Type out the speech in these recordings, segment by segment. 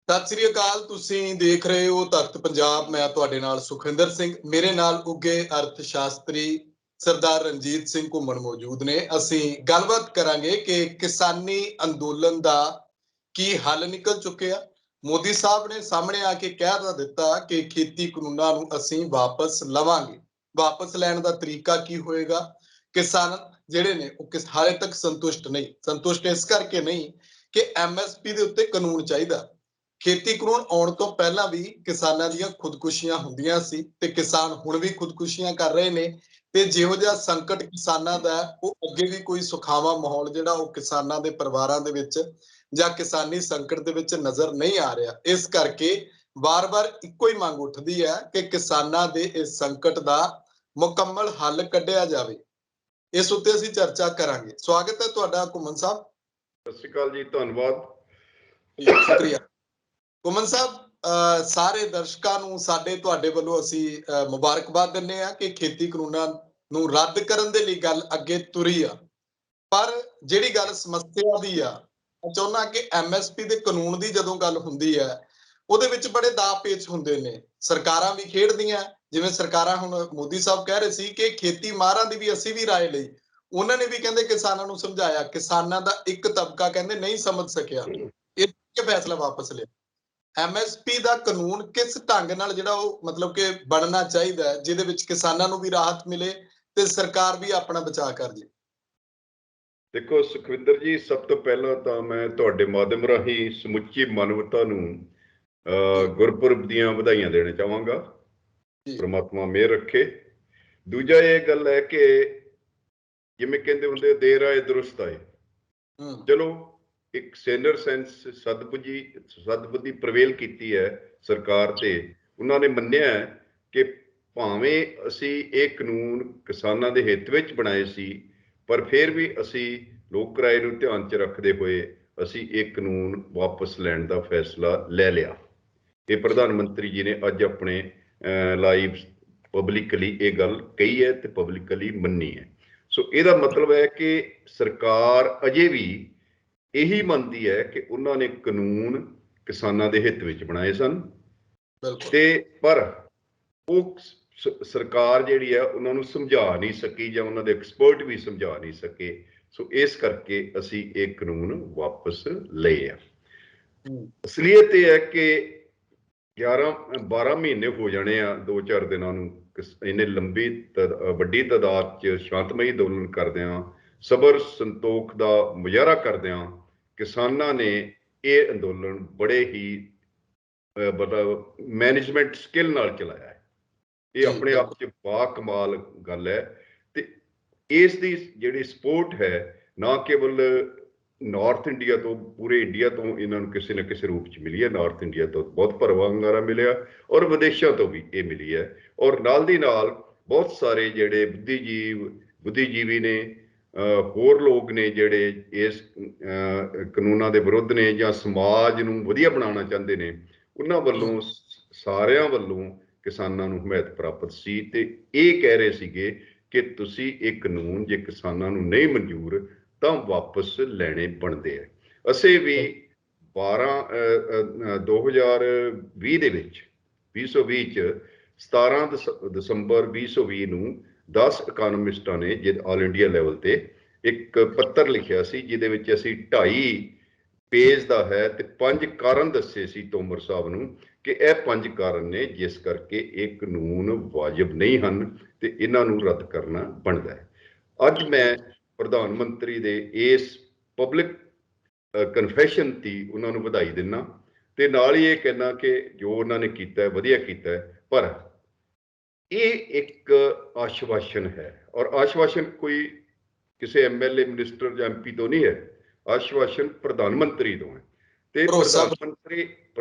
ਸਤਿ ਸ੍ਰੀ ਅਕਾਲ। ਤੁਸੀਂ ਦੇਖ ਰਹੇ ਹੋ ਤਖਤ ਪੰਜਾਬ। ਮੈਂ ਤੁਹਾਡੇ ਨਾਲ ਸੁਖਵਿੰਦਰ ਸਿੰਘ, ਮੇਰੇ ਨਾਲ ਉੱਗੇ ਅਰਥ ਸ਼ਾਸਤਰੀ ਸਰਦਾਰ ਰਣਜੀਤ ਸਿੰਘ ਘੁੰਮਣ ਮੌਜੂਦ ਨੇ। ਅਸੀਂ ਗੱਲਬਾਤ ਕਰਾਂਗੇ ਕਿ ਕਿਸਾਨੀ ਅੰਦੋਲਨ ਦਾ ਕੀ ਹੱਲ ਨਿਕਲ ਚੁੱਕਿਆ। ਮੋਦੀ ਸਾਹਿਬ ਨੇ ਸਾਹਮਣੇ ਆ ਕੇ ਕਹਿ ਤਾਂ ਦਿੱਤਾ ਕਿ ਖੇਤੀ ਕਾਨੂੰਨਾਂ ਨੂੰ ਅਸੀਂ ਵਾਪਸ ਲਵਾਂਗੇ। ਵਾਪਸ ਲੈਣ ਦਾ ਤਰੀਕਾ ਕੀ ਹੋਏਗਾ? ਕਿਸਾਨ ਜਿਹੜੇ ਨੇ ਉਹ ਹਾਲੇ ਤੱਕ ਸੰਤੁਸ਼ਟ ਇਸ ਕਰਕੇ ਨਹੀਂ ਕਿ ਐਮਐਸਪੀ ਦੇ ਉੱਤੇ ਕਾਨੂੰਨ ਚਾਹੀਦਾ। ਖੇਤੀ ਕਾਨੂੰਨ ਆਉਣ ਤੋਂ ਪਹਿਲਾਂ ਵੀ ਕਿਸਾਨਾਂ ਦੀਆਂ ਖੁਦਕੁਸ਼ੀਆਂ ਹੁੰਦੀਆਂ ਸੀ ਤੇ ਕਿਸਾਨ ਹੁਣ ਵੀ ਖੁਦਕੁਸ਼ੀਆਂ ਕਰ ਰਹੇ ਨੇ। ਤੇ ਜਿਹੋ ਜਿਹਾ ਸੰਕਟ ਕਿਸਾਨਾਂ ਦਾ ਉਹ ਅੱਗੇ ਵੀ ਕੋਈ ਸੁਖਾਵਾਂ ਮਾਹੌਲ ਜਿਹੜਾ ਉਹ ਕਿਸਾਨਾਂ ਦੇ ਪਰਿਵਾਰਾਂ ਦੇ ਵਿੱਚ ਜਾਂ ਕਿਸਾਨੀ ਸੰਕਟ ਦੇ ਵਿੱਚ ਨਜ਼ਰ ਨਹੀਂ ਆ ਰਿਹਾ। ਇਸ ਕਰਕੇ ਵਾਰ-ਵਾਰ ਇੱਕੋ ਹੀ ਮੰਗ ਉੱਠਦੀ ਹੈ ਕਿ ਕਿਸਾਨਾਂ ਦੇ ਇਸ ਸੰਕਟ ਦਾ ਮੁਕੰਮਲ ਹੱਲ ਕੱਢਿਆ ਜਾਵੇ। ਇਸ ਉੱਤੇ ਅਸੀਂ ਚਰਚਾ ਕਰਾਂਗੇ। ਸਵਾਗਤ ਹੈ ਤੁਹਾਡਾ ਘੁੰਮਣ ਸਾਹਿਬ। ਸਤਿ ਸ਼੍ਰੀ ਅਕਾਲ ਜੀ, ਧੰਨਵਾਦ। ਸ਼ੁਕਰੀਆ ਘੁੰਮਣ ਸਾਹਿਬ। ਸਾਰੇ ਦਰਸ਼ਕਾਂ ਨੂੰ ਸਾਡੇ ਤੁਹਾਡੇ ਵੱਲੋਂ ਅਸੀਂ ਮੁਬਾਰਕਬਾਦ ਦਿੰਦੇ ਹਾਂ ਕਿ ਖੇਤੀ ਕਾਨੂੰਨਾਂ ਨੂੰ ਰੱਦ ਕਰਨ ਦੇ ਲਈ ਗੱਲ ਅੱਗੇ ਤੁਰੀ ਆ। ਪਰ ਜਿਹੜੀ ਗੱਲ ਸਮੱਸਿਆ ਦੀ ਆ, ਚਾਹੁੰਦਾ ਕਿ ਐਮਐਸਪੀ ਦੇ ਕਾਨੂੰਨ ਦੀ ਜਦੋਂ ਗੱਲ ਹੁੰਦੀ ਹੈ ਉਹਦੇ ਵਿੱਚ ਬੜੇ ਦਾਅ ਪੇਚ ਹੁੰਦੇ ਨੇ। ਸਰਕਾਰਾਂ ਵੀ ਖੇਡਦੀਆਂ, ਜਿਵੇਂ ਸਰਕਾਰਾਂ ਹੁਣ ਮੋਦੀ ਸਾਹਿਬ ਕਹਿ ਰਹੇ ਸੀ ਕਿ ਖੇਤੀ ਮਾਹਰਾਂ ਦੀ ਵੀ ਅਸੀਂ ਵੀ ਰਾਏ ਲਈ। ਉਹਨਾਂ ਨੇ ਵੀ ਕਹਿੰਦੇ ਕਿਸਾਨਾਂ ਨੂੰ ਸਮਝਾਇਆ, ਕਿਸਾਨਾਂ ਦਾ ਇੱਕ ਤਬਕਾ ਕਹਿੰਦੇ ਨਹੀਂ ਸਮਝ ਸਕਿਆ, ਇਹ ਫੈਸਲਾ ਵਾਪਸ ਲਿਆ। ਐਮਐਸਪੀ ਦਾ ਕਾਨੂੰਨ ਕਿਸ ਢੰਗ ਨਾਲ ਜਿਹੜਾ ਉਹ ਮਤਲਬ ਕਿ ਬਣਨਾ ਚਾਹੀਦਾ ਹੈ ਜਿਹਦੇ ਵਿੱਚ ਕਿਸਾਨਾਂ ਨੂੰ ਵੀ ਰਾਹਤ ਮਿਲੇ ਤੇ ਸਰਕਾਰ ਵੀ ਆਪਣਾ ਬਚਾਅ ਕਰ ਜੇ। ਦੇਖੋ ਸੁਖਵਿੰਦਰ ਜੀ, ਸਭ ਤੋਂ ਪਹਿਲਾਂ ਤਾਂ ਮੈਂ ਤੁਹਾਡੇ ਮਾਧਿਅਮ ਰਾਹੀਂ ਸਮੁੱਚੀ ਮਾਨਵਤਾ ਨੂੰ ਗੁਰਪੁਰਬ ਦੀਆਂ ਵਧਾਈਆਂ ਦੇਣਾ ਚਾਹਾਂਗਾ। ਪ੍ਰਮਾਤਮਾ ਮਿਹਰ ਰੱਖੇ। ਦੂਜਾ ਇਹ ਗੱਲ ਹੈ ਕਿ ਜਿਵੇਂ ਕਹਿੰਦੇ ਹੁੰਦੇ ਦੇਰ ਆਏ ਦਰੁਸਤ ਆਏ। ਚਲੋ ਇੱਕ ਸੈਨਰ ਸੈਂਸ ਸਦਬੁੱਧੀ ਪ੍ਰਵੇਲ ਕੀਤੀ ਹੈ ਸਰਕਾਰ ਤੇ। ਉਹਨਾਂ ਨੇ ਮੰਨਿਆ ਕਿ ਭਾਵੇਂ ਅਸੀਂ ਇਹ ਕਾਨੂੰਨ ਕਿਸਾਨਾਂ ਦੇ ਹਿੱਤ ਵਿੱਚ ਬਣਾਏ ਸੀ, ਪਰ ਫਿਰ ਵੀ ਅਸੀਂ ਲੋਕ ਰਾਏ ਨੂੰ ਧਿਆਨ 'ਚ ਰੱਖਦੇ ਹੋਏ ਅਸੀਂ ਇਹ ਕਾਨੂੰਨ ਵਾਪਸ ਲੈਣ ਦਾ ਫੈਸਲਾ ਲੈ ਲਿਆ। ਇਹ ਪ੍ਰਧਾਨ ਮੰਤਰੀ ਜੀ ਨੇ ਅੱਜ ਆਪਣੇ ਲਾਈਵ ਪਬਲਿਕਲੀ ਇਹ ਗੱਲ ਕਹੀ ਹੈ ਤੇ ਪਬਲਿਕਲੀ ਮੰਨੀ ਹੈ। ਸੋ ਇਹਦਾ ਮਤਲਬ ਹੈ ਕਿ ਸਰਕਾਰ ਅਜੇ ਵੀ ਇਹੀ ਮੰਨਦੀ ਹੈ ਕਿ ਉਹਨਾਂ ਨੇ ਕਾਨੂੰਨ ਕਿਸਾਨਾਂ ਦੇ ਹਿੱਤ ਵਿੱਚ ਬਣਾਏ ਸਨ ਤੇ ਪਰ ਉਹ ਸਰਕਾਰ ਜਿਹੜੀ ਹੈ ਉਹਨਾਂ ਨੂੰ ਸਮਝਾ ਨਹੀਂ ਸਕੀ ਜਾਂ ਉਹਨਾਂ ਦੇ ਐਕਸਪਰਟ ਵੀ ਸਮਝਾ ਨਹੀਂ ਸਕੇ। ਸੋ ਇਸ ਕਰਕੇ ਅਸੀਂ ਇਹ ਕਾਨੂੰਨ ਵਾਪਸ ਲਏ ਆ। ਅਸਲੀਅਤ ਇਹ ਹੈ ਕਿ 11-12 ਮਹੀਨੇ ਹੋ ਜਾਣੇ ਆ 2-4 ਦਿਨਾਂ ਨੂੰ ਇੰਨੇ ਲੰਬੀ ਵੱਡੀ ਤਾਦਾਦ 'ਚ ਸ਼ਾਂਤਮਈ ਅੰਦੋਲਨ ਕਰਦਿਆਂ, ਸਬਰ ਸੰਤੋਖ ਦਾ ਮੁਜ਼ਾਹਰਾ ਕਰਦਿਆਂ ਕਿਸਾਨਾਂ ਨੇ ਇਹ ਅੰਦੋਲਨ ਬੜੇ ਹੀ ਮਤਲਬ ਮੈਨੇਜਮੈਂਟ ਸਕਿੱਲ ਨਾਲ ਚਲਾਇਆ ਹੈ। ਇਹ ਆਪਣੇ ਆਪ 'ਚ ਬਾ ਕਮਾਲ ਗੱਲ ਹੈ। ਤੇ ਇਸ ਦੀ ਜਿਹੜੀ ਸਪੋਰਟ ਹੈ ਨਾ ਕੇਵਲ ਨਾਰਥ ਇੰਡੀਆ ਤੋਂ, ਪੂਰੇ ਇੰਡੀਆ ਤੋਂ ਇਹਨਾਂ ਨੂੰ ਕਿਸੇ ਨਾ ਕਿਸੇ ਰੂਪ 'ਚ ਮਿਲੀ ਹੈ। ਨਾਰਥ ਇੰਡੀਆ ਤੋਂ ਬਹੁਤ ਭਰਵਾਂ ਹੁੰਗਾਰਾ ਮਿਲਿਆ ਔਰ ਵਿਦੇਸ਼ਾਂ ਤੋਂ ਵੀ ਇਹ ਮਿਲੀ ਹੈ। ਔਰ ਨਾਲ ਦੀ ਨਾਲ ਬਹੁਤ ਸਾਰੇ ਜਿਹੜੇ ਬੁੱਧੀਜੀਵੀ ਨੇ, ਹੋਰ ਲੋਕ ਨੇ ਜਿਹੜੇ ਇਸ ਕਾਨੂੰਨਾਂ ਦੇ ਵਿਰੁੱਧ ਨੇ ਜਾਂ ਸਮਾਜ ਨੂੰ ਵਧੀਆ ਬਣਾਉਣਾ ਚਾਹੁੰਦੇ ਨੇ, ਉਹਨਾਂ ਵੱਲੋਂ ਸਾਰਿਆਂ ਵੱਲੋਂ ਕਿਸਾਨਾਂ ਨੂੰ ਹਮਾਇਤ ਪ੍ਰਾਪਤ ਸੀ ਤੇ ਇਹ ਕਹਿ ਰਹੇ ਸੀਗੇ ਕਿ ਤੁਸੀਂ ਇਹ ਕਾਨੂੰਨ ਜੇ ਕਿਸਾਨਾਂ ਨੂੰ ਨਹੀਂ ਮਨਜ਼ੂਰ ਤਾਂ ਵਾਪਸ ਲੈਣੇ ਬਣਦੇ ਆ। ਅਸੀਂ ਵੀ 2020 ਦੇ ਵਿੱਚ 2020 'ਚ 17 ਦਸੰਬਰ 2020 ਨੂੰ 10 ਇਕਾਨਮਿਸਟਾਂ ਨੇ ਆਲ ਇੰਡੀਆ ਲੈਵਲ ਤੇ ਇੱਕ ਪੱਤਰ ਲਿਖਿਆ ਸੀ ਜਿਹਦੇ ਵਿੱਚ ਅਸੀਂ 2.5 ਪੇਜ ਦਾ ਹੈ ਤੇ 5 ਕਾਰਨ ਦੱਸੇ ਸੀ ਤੋਮਰ ਸਾਹਿਬ ਨੂੰ ਕਿ ਇਹ 5 ਕਾਰਨ ਨੇ ਜਿਸ ਕਰਕੇ ਇਹ ਕਾਨੂੰਨ ਵਾਜਬ ਨਹੀਂ ਹਨ ਤੇ ਇਹਨਾਂ ਨੂੰ ਰੱਦ ਕਰਨਾ ਬਣਦਾ ਹੈ। ਅੱਜ ਮੈਂ ਪ੍ਰਧਾਨ ਮੰਤਰੀ ਦੇ ਇਸ ਪਬਲਿਕ ਕਨਫੈਸ਼ਨ ਦੀ ਉਹਨਾਂ ਨੂੰ ਵਧਾਈ ਦਿੰਦਾ ਤੇ ਨਾਲ ਹੀ ਇਹ ਕਹਿਣਾ ਕਿ ਜੋ ਉਹਨਾਂ ਨੇ ਕੀਤਾ ਹੈ ਵਧੀਆ ਕੀਤਾ ਹੈ। ਪਰ ਇਹ ਇੱਕ ਆਸ਼ਵਾਸਨ ਹੈ ਔਰ ਆਸ਼ਵਾਸਨ ਕੋਈ ਕਿਸੇ ਐਮਐਲਏ, ਮਿਨਿਸਟਰ ਜਾਂ ਐਮਪੀ ਤੋਂ ਨਹੀਂ ਹੈ। ਆਸ਼ਵਾਸਨ ਪ੍ਰਧਾਨ ਮੰਤਰੀ ਤੋਂ ਹੈ ਤੇ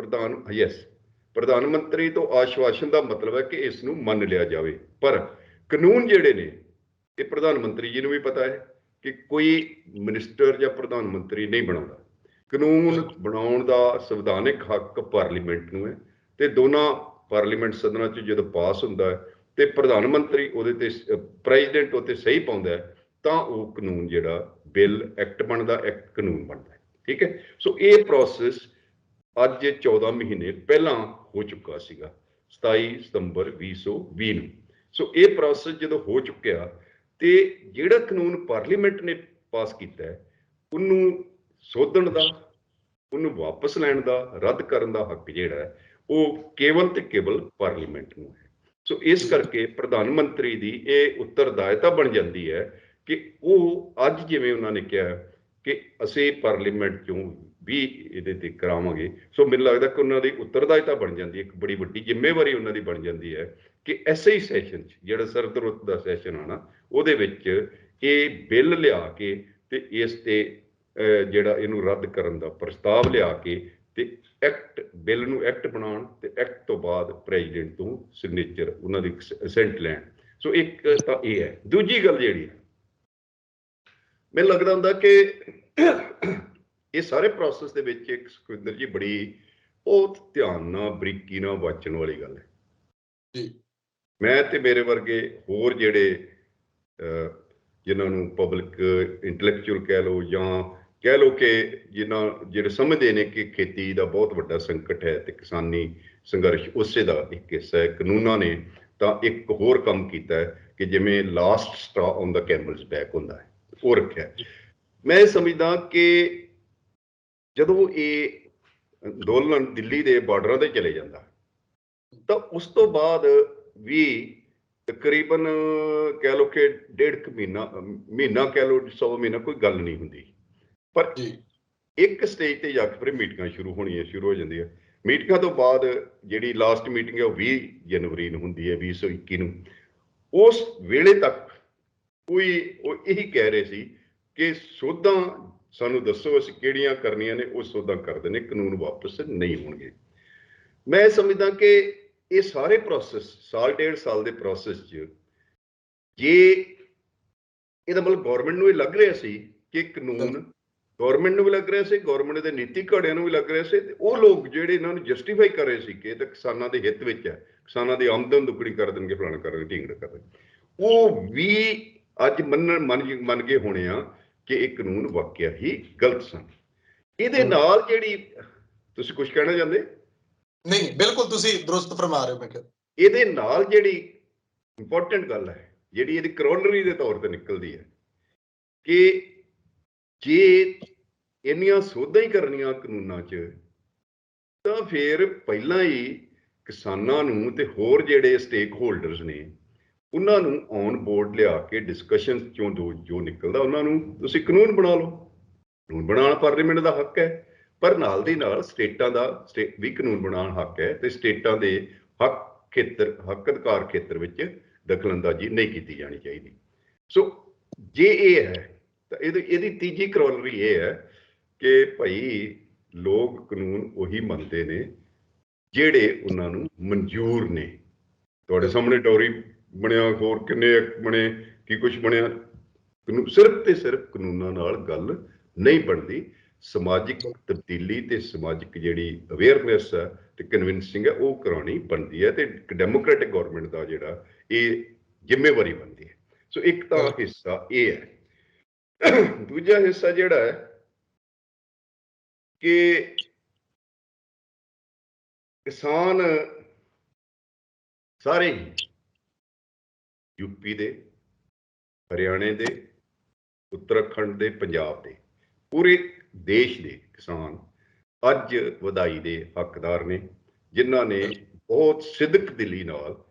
ਪ੍ਰਧਾਨ ਮੰਤਰੀ ਤੋਂ ਆਸ਼ਵਾਸਨ ਦਾ ਮਤਲਬ ਹੈ ਕਿ ਇਸ ਨੂੰ ਮੰਨ ਲਿਆ ਜਾਵੇ। ਪਰ ਕਾਨੂੰਨ ਜਿਹੜੇ ਨੇ ਇਹ ਪ੍ਰਧਾਨ ਮੰਤਰੀ ਜੀ ਨੂੰ ਵੀ ਪਤਾ ਹੈ ਕਿ ਕੋਈ ਮਿਨਿਸਟਰ ਜਾਂ ਪ੍ਰਧਾਨ ਮੰਤਰੀ ਨਹੀਂ ਬਣਾਉਂਦਾ। ਕਾਨੂੰਨ ਬਣਾਉਣ ਦਾ ਸੰਵਿਧਾਨਿਕ ਹੱਕ ਪਾਰਲੀਮੈਂਟ ਨੂੰ ਹੈ ਤੇ ਦੋਨਾਂ ਪਾਰਲੀਮੈਂਟ ਸਦਨਾਂ 'ਚ ਜਦੋਂ ਪਾਸ ਹੁੰਦਾ ਹੈ ਤੇ ਪ੍ਰਧਾਨ ਮੰਤਰੀ ਉਹਦੇ ਤੇ ਪ੍ਰੈਜ਼ੀਡੈਂਟ ਉੱਤੇ ਸਹੀ ਪਾਉਂਦਾ ਹੈ ਤਾਂ ਉਹ ਕਾਨੂੰਨ ਜਿਹੜਾ ਬਿੱਲ ਐਕਟ ਬਣਦਾ, ਕਾਨੂੰਨ ਬਣਦਾ ਹੈ। ਠੀਕ ਹੈ। ਸੋ ਇਹ ਪ੍ਰੋਸੈਸ ਅੱਜ 14 ਮਹੀਨੇ ਪਹਿਲਾਂ ਹੋ ਚੁੱਕਾ ਸੀਗਾ, 27 ਸਤੰਬਰ 2020 ਨੂੰ। ਸੋ ਇਹ ਪ੍ਰੋਸੈਸ ਜਦੋਂ ਹੋ ਚੁੱਕਿਆ ਤੇ ਜਿਹੜਾ ਕਾਨੂੰਨ ਪਾਰਲੀਮੈਂਟ ਨੇ ਪਾਸ ਕੀਤਾ ਹੈ ਉਹਨੂੰ ਸੋਧਣ ਦਾ, ਉਹਨੂੰ ਵਾਪਸ ਲੈਣ ਦਾ, ਰੱਦ ਕਰਨ ਦਾ ਹੱਕ ਜਿਹੜਾ ਹੈ ਉਹ ਕੇਵਲ ਤੇ ਕੇਵਲ ਪਾਰਲੀਮੈਂਟ ਨੂੰ ਹੈ। ਸੋ ਇਸ ਕਰਕੇ ਪ੍ਰਧਾਨ ਮੰਤਰੀ ਦੀ ਇਹ ਉੱਤਰਦਾਇਤਾ ਬਣ ਜਾਂਦੀ ਹੈ ਕਿ ਉਹ ਅੱਜ ਜਿਵੇਂ ਉਹਨਾਂ ਨੇ ਕਿਹਾ ਕਿ ਅਸੀਂ ਪਾਰਲੀਮੈਂਟ ਚੋਂ ਵੀ ਇਹਦੇ ਤੇ ਕਰਾਵਾਂਗੇ, ਸੋ ਮੈਨੂੰ ਲੱਗਦਾ ਕਿ ਉਹਨਾਂ ਦੀ ਉੱਤਰਦਾਇਤਾ ਬਣ ਜਾਂਦੀ ਹੈ, ਇੱਕ ਬੜੀ ਵੱਡੀ ਜ਼ਿੰਮੇਵਾਰੀ ਉਹਨਾਂ ਦੀ ਬਣ ਜਾਂਦੀ ਹੈ ਕਿ ਐਸੇ ਹੀ ਸੈਸ਼ਨ 'ਚ ਜਿਹੜਾ ਸਰਦ ਰੁੱਤ ਦਾ ਸੈਸ਼ਨ ਆਣਾ ਉਹਦੇ ਵਿੱਚ ਇਹ ਬਿੱਲ ਲਿਆ ਕੇ ਤੇ ਇਸ ਤੇ ਜਿਹੜਾ ਇਹਨੂੰ ਰੱਦ ਕਰਨ ਦਾ ਪ੍ਰਸਤਾਵ ਲਿਆ ਕੇ ਤੇ ਐਕਟ ਬਿੱਲ ਨੂੰ ਐਕਟ ਬਣਾਉਣ ਤੇ ਐਕਟ ਤੋਂ ਬਾਅਦ ਪ੍ਰੈਜ਼ੀਡੈਂਟ ਤੋਂ ਸਿਗਨੇਚਰ ਉਹਨਾਂ ਦੀ ਅਸੈਂਟ ਲੈਣ। ਸੋ ਇੱਕ ਤਾਂ ਇਹ ਹੈ। ਦੂਜੀ ਗੱਲ ਜਿਹੜੀ ਮੈਨੂੰ ਲੱਗਦਾ ਹੁੰਦਾ ਕਿ ਇਹ ਸਾਰੇ ਪ੍ਰੋਸੈਸ ਦੇ ਵਿੱਚ ਇੱਕ ਸੁਖਵਿੰਦਰ ਜੀ ਬੜੀ ਬਹੁਤ ਧਿਆਨ ਨਾਲ ਬਰੀਕੀ ਨਾਲ ਵਾਚਣ ਵਾਲੀ ਗੱਲ ਹੈ ਜੀ। ਮੈਂ ਤੇ ਮੇਰੇ ਵਰਗੇ ਹੋਰ ਜਿਹੜੇ ਜਿਨ੍ਹਾਂ ਨੂੰ ਪਬਲਿਕ ਇੰਟੈਲੈਕਚੁਅਲ ਕਹਿ ਲਓ ਜਾਂ ਕਹਿ ਲਓ ਕਿ ਜਿਹੜੇ ਸਮਝਦੇ ਨੇ ਕਿ ਖੇਤੀ ਦਾ ਬਹੁਤ ਵੱਡਾ ਸੰਕਟ ਹੈ ਤੇ ਕਿਸਾਨੀ ਸੰਘਰਸ਼ ਉਸੇ ਦਾ ਇੱਕ ਹਿੱਸਾ ਹੈ, ਕਾਨੂੰਨਾਂ ਨੇ ਤਾਂ ਇੱਕ ਹੋਰ ਕੰਮ ਕੀਤਾ ਹੈ ਕਿ ਜਿਵੇਂ ਲਾਸਟ ਸਟ੍ਰਾ ਔਨ ਦਾ ਕੈਮਲਸ ਬੈਕ ਹੁੰਦਾ ਹੈ ਉਹ ਰੱਖਿਆ। ਮੈਂ ਸਮਝਦਾ ਕਿ ਜਦੋਂ ਇਹ ਅੰਦੋਲਨ ਦਿੱਲੀ ਦੇ ਬਾਰਡਰਾਂ ਤੇ ਚਲੇ ਜਾਂਦਾ ਤਾਂ ਉਸ ਤੋਂ ਬਾਅਦ ਵੀ ਤਕਰੀਬਨ ਕਹਿ ਲਓ ਕਿ 1.5 ਮਹੀਨਾ ਕਹਿ ਲਓ 100 ਮਹੀਨਾ ਕੋਈ ਗੱਲ ਨਹੀਂ ਹੁੰਦੀ, ਪਰ ਇੱਕ ਸਟੇਜ ਤੇ ਜਾ ਕੇ ਫਿਰ ਮੀਟਿੰਗਾਂ ਸ਼ੁਰੂ ਹੋ ਜਾਂਦੀਆਂ। ਮੀਟਿੰਗਾਂ ਤੋਂ ਬਾਅਦ ਜਿਹੜੀ ਲਾਸਟ ਮੀਟਿੰਗ ਹੈ ਉਹ 20 ਜਨਵਰੀ ਨੂੰ ਹੁੰਦੀ ਹੈ 2021 ਨੂੰ। ਉਸ ਵੇਲੇ ਤੱਕ ਉਹ ਇਹੀ ਕਹਿ ਰਹੇ ਸੀ ਕਿ ਸੋਧਾਂ ਸਾਨੂੰ ਦੱਸੋ ਅਸੀਂ ਕਿਹੜੀਆਂ ਕਰਨੀਆਂ ਨੇ, ਉਹ ਸੋਧਾਂ ਕਰਦੇ ਨੇ, ਕਾਨੂੰਨ ਵਾਪਸ ਨਹੀਂ ਹੋਣਗੇ। ਮੈਂ ਸਮਝਦਾ ਕਿ ਇਹ ਸਾਰੇ ਪ੍ਰੋਸੈਸ ਸਾਲ 1.5 ਸਾਲ ਦੇ ਪ੍ਰੋਸੈਸ 'ਚ ਜੇ ਇਹਦਾ ਮਤਲਬ ਗੌਰਮੈਂਟ ਨੂੰ ਇਹ ਲੱਗ ਰਿਹਾ ਸੀ ਕਿ ਕਾਨੂੰਨ ਗੌਰਮੈਂਟ ਨੂੰ ਵੀ ਲੱਗ ਰਿਹਾ ਸੀ, ਗੌਰਮੈਂਟ ਦੇ ਨੀਤਿਕ ਘੜਿਆਂ ਨੂੰ ਵੀ ਲੱਗ ਰਿਹਾ ਸੀ, ਤੇ ਉਹ ਲੋਕ ਜਿਹੜੇ ਇਹਨਾਂ ਨੂੰ ਜਸਟੀਫਾਈ ਕਰ ਰਹੇ ਸੀ ਕਿ ਇਹ ਤਾਂ ਕਿਸਾਨਾਂ ਦੇ ਹਿੱਤ ਵਿੱਚ ਹੈ, ਕਿਸਾਨਾਂ ਦੀ ਆਮਦਨ ਦੁੱਗਣੀ ਕਰ ਦੇਣਗੇ, ਫਲਾਣਾ ਕਰ ਦੇਣਗੇ, ਢੀਂਗੜਾ ਕਰ ਦੇਣਗੇ, ਉਹ ਵੀ ਅੱਜ ਮੰਨ ਗਏ ਹੋਣੇ ਆ ਕਿ ਇਹ ਕਾਨੂੰਨ ਵਾਕਿਆ ਹੀ ਗਲਤ ਸਨ। ਇਹਦੇ ਨਾਲ ਜਿਹੜੀ ਤੁਸੀਂ ਕੁਝ ਕਹਿਣਾ ਚਾਹੁੰਦੇ? ਨਹੀਂ, ਬਿਲਕੁਲ ਤੁਸੀਂ ਦਰੁਸਤ ਫਰਮਾ ਰਹੇ ਹੋ। ਮੈਂ ਕਿਹਾ ਇਹਦੇ ਨਾਲ ਜਿਹੜੀ ਇੰਪੋਰਟੈਂਟ ਗੱਲ ਹੈ, ਜਿਹੜੀ ਇਹਦੀ ਕਰੋਲਰੀ ਦੇ ਤੌਰ ਤੇ ਨਿਕਲਦੀ ਹੈ ਕਿ ਜੇ ਇੰਨੀਆਂ ਸੋਧਾਂ ਹੀ ਕਰਨੀਆਂ ਕਾਨੂੰਨਾਂ 'ਚ ਤਾਂ ਫਿਰ ਪਹਿਲਾਂ ਹੀ ਕਿਸਾਨਾਂ ਨੂੰ ਤੇ ਹੋਰ ਜਿਹੜੇ ਸਟੇਕ ਹੋਲਡਰਸ ਨੇ ਉਹਨਾਂ ਨੂੰ ਔਨ ਬੋਰਡ ਲਿਆ ਕੇ ਡਿਸਕਸ਼ਨ ਚੋਂ ਜੋ ਨਿਕਲਦਾ ਉਹਨਾਂ ਨੂੰ ਤੁਸੀਂ ਕਾਨੂੰਨ ਬਣਾ ਲਓ। ਕਾਨੂੰਨ ਬਣਾਉਣਾ ਪਾਰਲੀਮੈਂਟ ਦਾ ਹੱਕ ਹੈ, ਪਰ ਨਾਲ ਦੀ ਨਾਲ ਸਟੇਟਾਂ ਦਾ ਵੀ ਕਾਨੂੰਨ ਬਣਾਉਣ ਹੱਕ ਹੈ ਤੇ ਸਟੇਟਾਂ ਦੇ ਹੱਕ ਅਧਿਕਾਰ ਖੇਤਰ ਵਿੱਚ ਦਖਲਅੰਦਾਜ਼ੀ ਨਹੀਂ ਕੀਤੀ ਜਾਣੀ ਚਾਹੀਦੀ। ਸੋ ਜੇ ਇਹ ਹੈ ਤਾਂ ਇਹਦੀ ਤੀਜੀ ਕਰੋਲਰੀ ਇਹ ਹੈ ਕਿ ਭਾਈ ਲੋਕ ਕਾਨੂੰਨ ਉਹੀ ਮੰਨਦੇ ਨੇ ਜਿਹੜੇ ਉਹਨਾਂ ਨੂੰ ਮਨਜ਼ੂਰ ਨੇ। ਤੁਹਾਡੇ ਸਾਹਮਣੇ ਡੌਰੀ ਬਣਿਆ, ਹੋਰ ਕਿੰਨੇ ਐਕਟ ਬਣੇ, ਕੀ ਕੁਛ ਬਣਿਆ, ਸਿਰਫ ਤੇ ਸਿਰਫ ਕਾਨੂੰਨਾਂ ਨਾਲ ਗੱਲ ਨਹੀਂ ਬਣਦੀ। ਸਮਾਜਿਕ ਤਬਦੀਲੀ ਤੇ ਸਮਾਜਿਕ ਜਿਹੜੀ ਅਵੇਅਰਨੈਸ ਹੈ ਤੇ ਕਨਵਿੰਸਿੰਗ ਹੈ ਉਹ ਕਰਾਉਣੀ ਬਣਦੀ ਹੈ ਤੇ ਡੈਮੋਕ੍ਰੈਟਿਕ ਗਵਰਨਮੈਂਟ ਦਾ ਜਿਹੜਾ ਇਹ ਜ਼ਿੰਮੇਵਾਰੀ ਬਣਦੀ ਹੈ। ਸੋ ਇੱਕ ਤਾਂ ਹਿੱਸਾ ਇਹ ਹੈ। ਦੂਜਾ ਹਿੱਸਾ ਜਿਹੜਾ ਹੈ ਕਿ ਕਿਸਾਨ ਸਾਰੇ ਹੀ ਯੂਪੀ ਦੇ, ਹਰਿਆਣੇ ਦੇ, ਉੱਤਰਾਖੰਡ ਦੇ, ਪੰਜਾਬ ਦੇ, ਪੂਰੇ ਦੇਸ਼ ਦੇ ਕਿਸਾਨ ਅੱਜ ਵਧਾਈ ਦੇ ਹੱਕਦਾਰ ਨੇ, ਜਿਨ੍ਹਾਂ ਨੇ ਬਹੁਤ ਸਿਦਕ ਦਿਲੀ ਨਾਲ